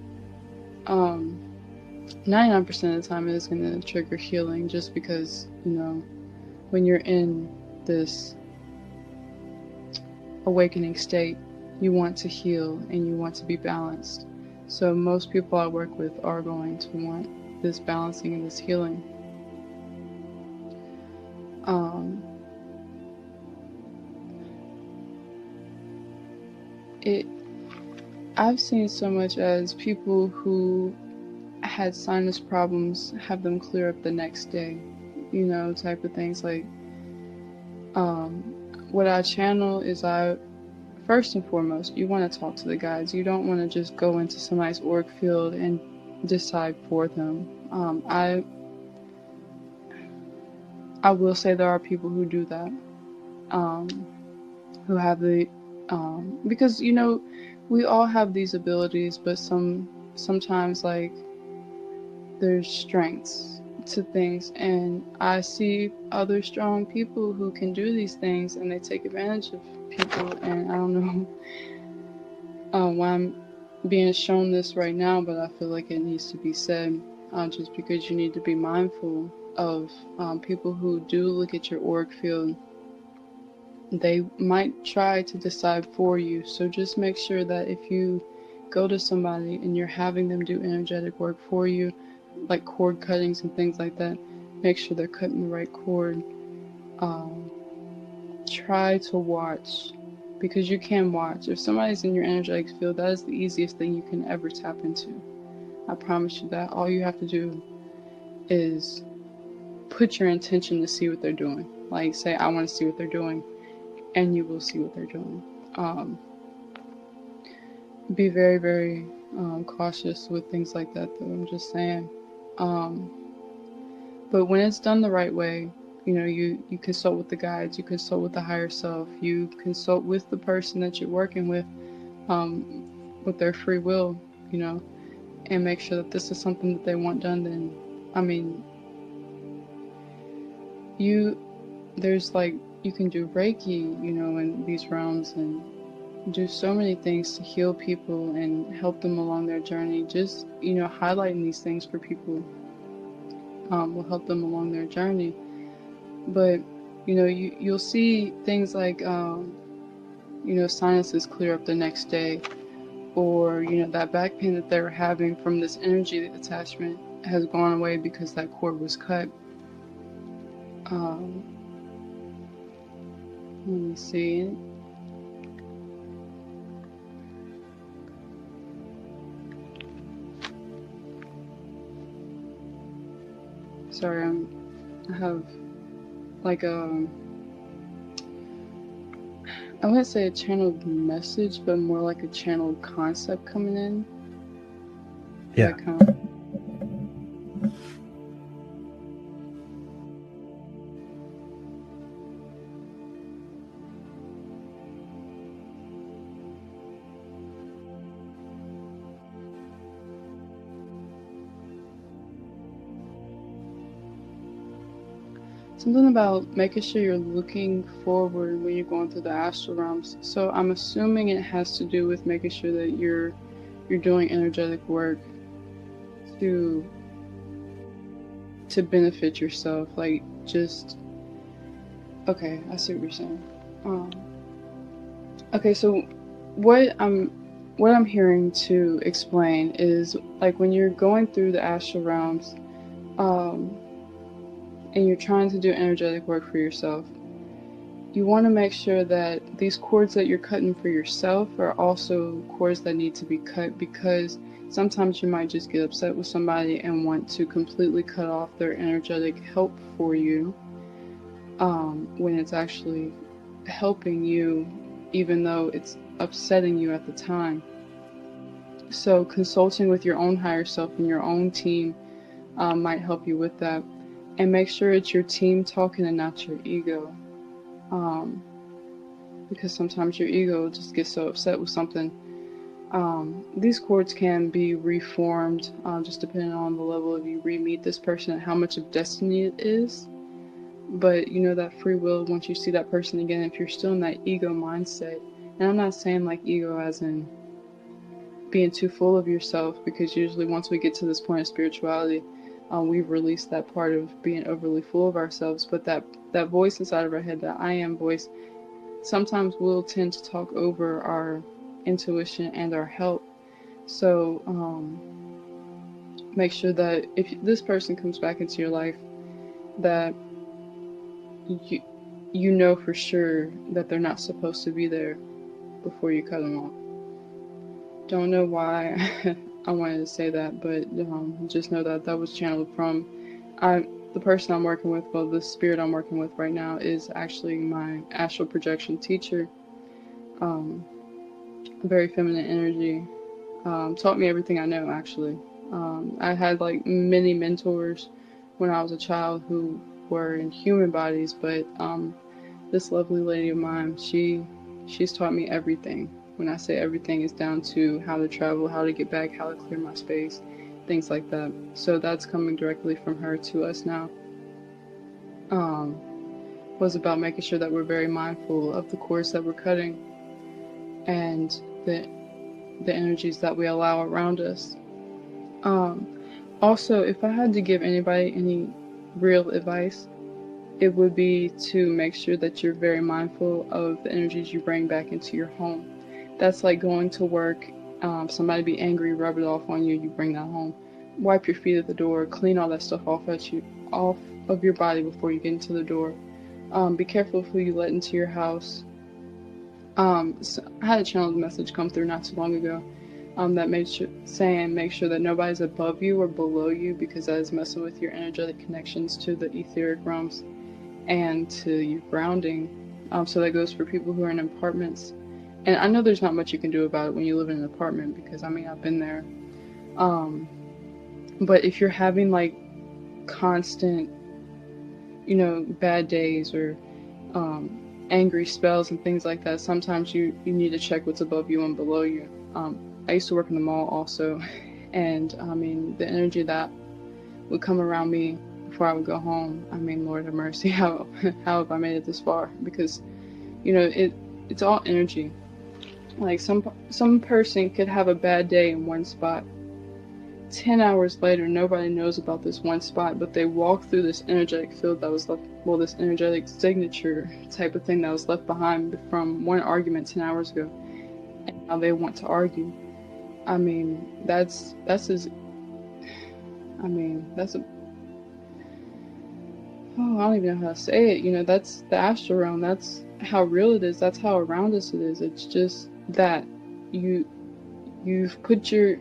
99% of the time it is going to trigger healing, just because, when you're in this awakening state, you want to heal and you want to be balanced. So most people I work with are going to want this balancing and this healing. I've seen so much as people who had sinus problems have them clear up the next day, type of things. Like, what I channel is first and foremost, you want to talk to the guides. You don't want to just go into somebody's auric field and decide for them. I will say there are people who do that, who have the, because, we all have these abilities, but sometimes, like, there's strengths to things, and I see other strong people who can do these things, and they take advantage of people, and I don't know why I'm being shown this right now, but I feel like it needs to be said, just because you need to be mindful of people who do look at your auric field. They might try to decide for you, so just make sure that if you go to somebody and you're having them do energetic work for you, like cord cuttings and things like that, make sure they're cutting the right cord. Try to watch, because you can watch. If somebody's in your energetic field, that is the easiest thing you can ever tap into. I promise you that. All you have to do is put your intention to see what they're doing. Like, say, I want to see what they're doing, and you will see what they're doing. Be very, very cautious with things like that, though. I'm just saying. But when it's done the right way, you consult with the guides, you consult with the higher self, you consult with the person that you're working with their free will, and make sure that this is something that they want done. Then, you can do Reiki, in these realms, and do so many things to heal people and help them along their journey. Just, highlighting these things for people will help them along their journey. But, you'll see things like, sinuses clear up the next day, or, that back pain that they were having from this energy attachment has gone away because that cord was cut. Let me see. sorry, I have like I wouldn't say a channeled message, but more like a channeled concept coming in. Yeah. That kind of, something about making sure you're looking forward when you're going through the astral realms. So I'm assuming it has to do with making sure that you're doing energetic work to benefit yourself. Like, just okay, I see what you're saying. Okay, so what I'm hearing to explain is, like, when you're going through the astral realms, and you're trying to do energetic work for yourself, you want to make sure that these cords that you're cutting for yourself are also cords that need to be cut, because sometimes you might just get upset with somebody and want to completely cut off their energetic help for you, when it's actually helping you, even though it's upsetting you at the time. So consulting with your own higher self and your own team might help you with that. And make sure it's your team talking and not your ego. Because sometimes your ego just gets so upset with something. These cords can be reformed, just depending on the level of you re-meet this person and how much of destiny it is. But you know that free will, once you see that person again, if you're still in that ego mindset, and I'm not saying like ego as in being too full of yourself, because usually once we get to this point of spirituality, we've released that part of being overly full of ourselves. But that voice inside of our head, that I am voice, sometimes will tend to talk over our intuition and our help. So make sure that if this person comes back into your life, that you know for sure that they're not supposed to be there before you cut them off. Don't know why I wanted to say that, but just know that was channeled from the person I'm working with. Well, the spirit I'm working with right now is actually my astral projection teacher. Very feminine energy. Taught me everything I know, actually. I had like many mentors when I was a child who were in human bodies, but this lovely lady of mine, she's taught me everything. When I say everything, it's down to how to travel, how to get back, how to clear my space, things like that. So that's coming directly from her to us now. Was about making sure that we're very mindful of the cords that we're cutting and the energies that we allow around us. Also, if I had to give anybody any real advice, it would be to make sure that you're very mindful of the energies you bring back into your home. That's like going to work, somebody be angry, rub it off on you, you bring that home. Wipe your feet at the door, clean all that stuff off of your body before you get into the door. Be careful of who you let into your house. So I had a channeled message come through not too long ago that make sure that nobody's above you or below you, because that is messing with your energetic connections to the etheric realms and to your grounding. So that goes for people who are in apartments. And I know there's not much you can do about it when you live in an apartment, because I mean, I've been there. But if you're having like constant, bad days or angry spells and things like that, sometimes you need to check what's above you and below you. I used to work in the mall also, and I mean, the energy that would come around me before I would go home, I mean, Lord have mercy, how have I made it this far? Because, it's all energy. Like some person could have a bad day in one spot. 10 hours later, nobody knows about this one spot, but they walk through this energetic field that was left, well, this energetic signature type of thing that was left behind from one argument 10 hours ago, and now they want to argue. I mean, that's a, oh, I don't even know how to say it. That's the astral realm. That's how real it is. That's how around us it is. It's just that you've put your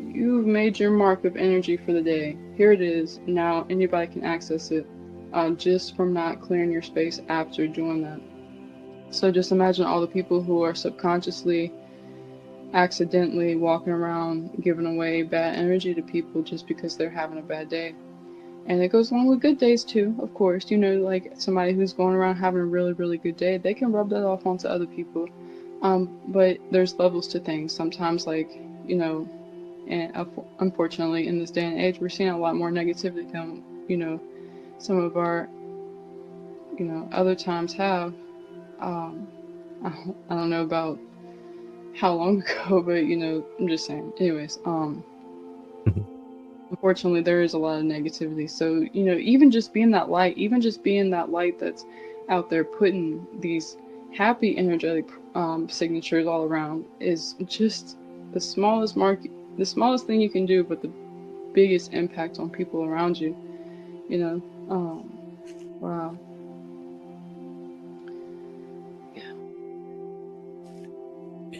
you've made your mark of energy for the day. Here it is. Now anybody can access it, just from not clearing your space after doing that. So just imagine all the people who are subconsciously, accidentally walking around giving away bad energy to people just because they're having a bad day. And it goes along with good days too, of course. You know, like somebody who's going around having a really, really good day, they can rub that off onto other people. But there's levels to things. Sometimes, like, you know, and unfortunately in this day and age, we're seeing a lot more negativity than, you know, some of our, you know, other times have. I don't know about how long ago, but, you know, I'm just saying. Anyways, unfortunately, there is a lot of negativity. So, you know, even just being that light that's out there putting these happy, energetic signatures all around is just the smallest thing you can do, but the biggest impact on people around you. You know, wow.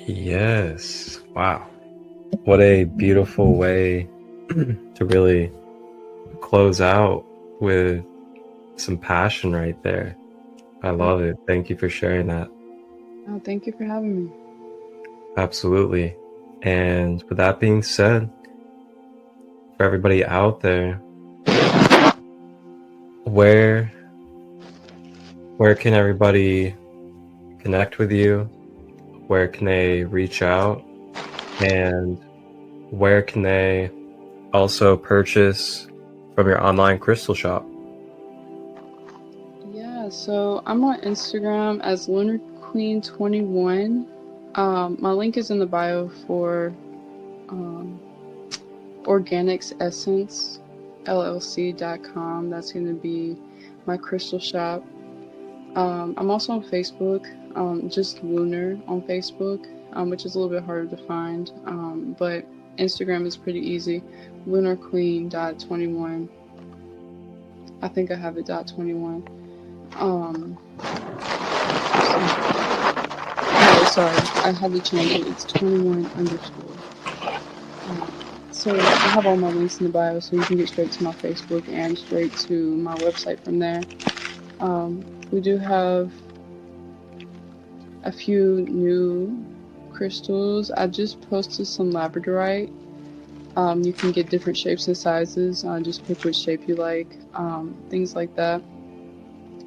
Yes. Wow. What a beautiful way to really close out with some passion right there. I love it. Thank you for sharing that. Oh, thank you for having me. Absolutely. And with that being said, for everybody out there, where can everybody connect with you? Where can they reach out? And where can they also purchase from your online crystal shop? Yeah, so I'm on Instagram as Lunar Queen 21. My link is in the bio for Organics Essence LLC.com. That's going to be my crystal shop. I'm also on Facebook, just Lunar on Facebook, which is a little bit harder to find, but Instagram is pretty easy. LunarQueen.21. I think I have it .21. No, sorry, I had to change it. It's 21_. So I have all my links in the bio, so you can get straight to my Facebook and straight to my website from there. We do have a few new crystals. I just posted some labradorite. You can get different shapes and sizes. Just pick which shape you like, things like that.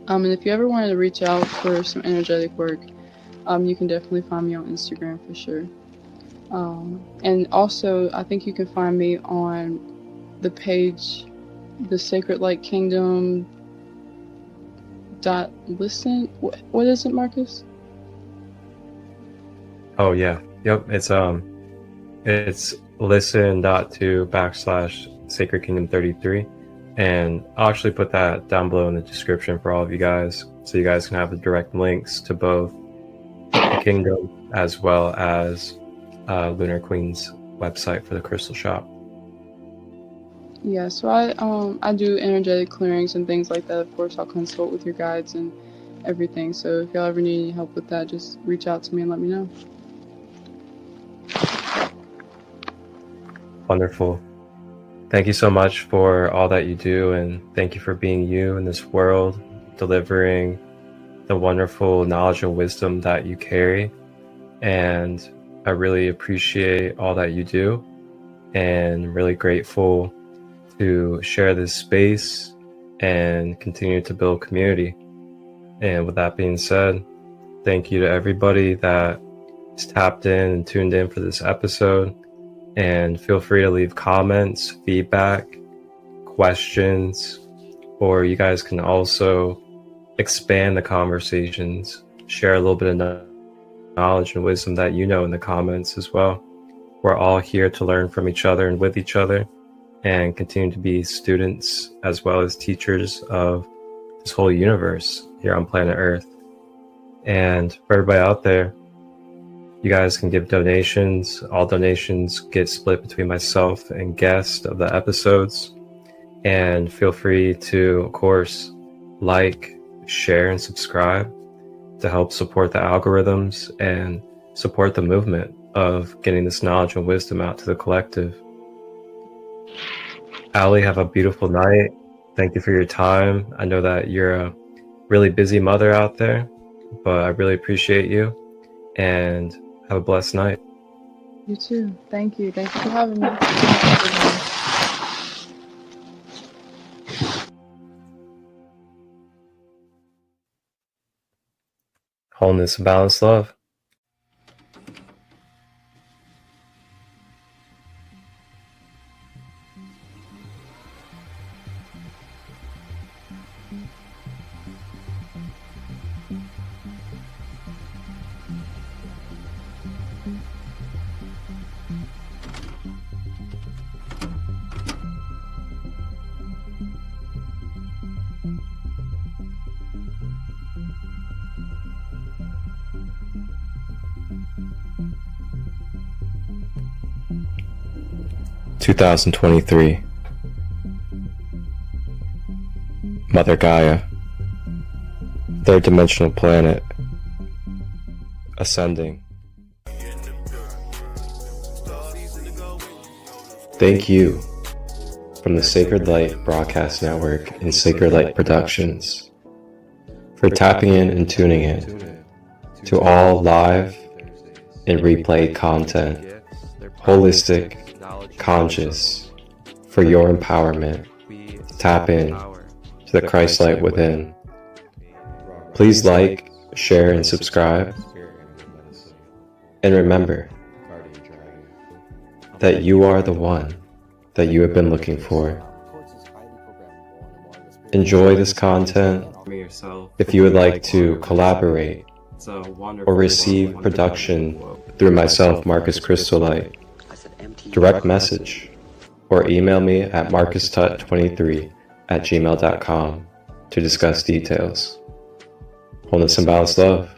And if you ever wanted to reach out for some energetic work, you can definitely find me on Instagram for sure. And also, I think you can find me on the page, the Sacred Light Kingdom. Listen, what is it, Marcus? Oh yeah, yep. It's listen.to/Sacred Kingdom 33, and I'll actually put that down below in the description for all of you guys, so you guys can have the direct links to both the kingdom as well as Lunar Queen's website for the crystal shop. Yeah, so I do energetic clearings and things like that. Of course, I'll consult with your guides and everything. So if y'all ever need any help with that, just reach out to me and let me know. Wonderful. Thank you so much for all that you do, and thank you for being you in this world, delivering the wonderful knowledge and wisdom that you carry. And I really appreciate all that you do, and really grateful to share this space and continue to build community. And with that being said, thank you to everybody that is tapped in and tuned in for this episode. And feel free to leave comments, feedback, questions, or you guys can also expand the conversations, share a little bit of knowledge and wisdom that you know in the comments as well. We're all here to learn from each other and with each other, and continue to be students as well as teachers of this whole universe here on planet Earth. And for everybody out there, you guys can give donations. All donations get split between myself and guest of the episodes. And feel free to, of course, like, share, and subscribe to help support the algorithms and support the movement of getting this knowledge and wisdom out to the collective. Allie, have a beautiful night. Thank you for your time. I know that you're a really busy mother out there, but I really appreciate you, and have a blessed night. You too. Thank you. Thank you for having me. Wholeness and balanced love. (2023) Mother Gaia, third dimensional planet, ascending. Thank you from the Sacred Light Broadcast Network and Sacred Light Productions for tapping in and tuning in to all live and replayed content, holistic, conscious, for your empowerment. Tap in to the Christ light within. Please like, share, and subscribe. And remember that you are the one that you have been looking for. Enjoy this content. If you would like to collaborate or receive production through myself, Marcus Crystallite, direct message or email me at marcustut23@gmail.com to discuss details. Wholeness and balanced love.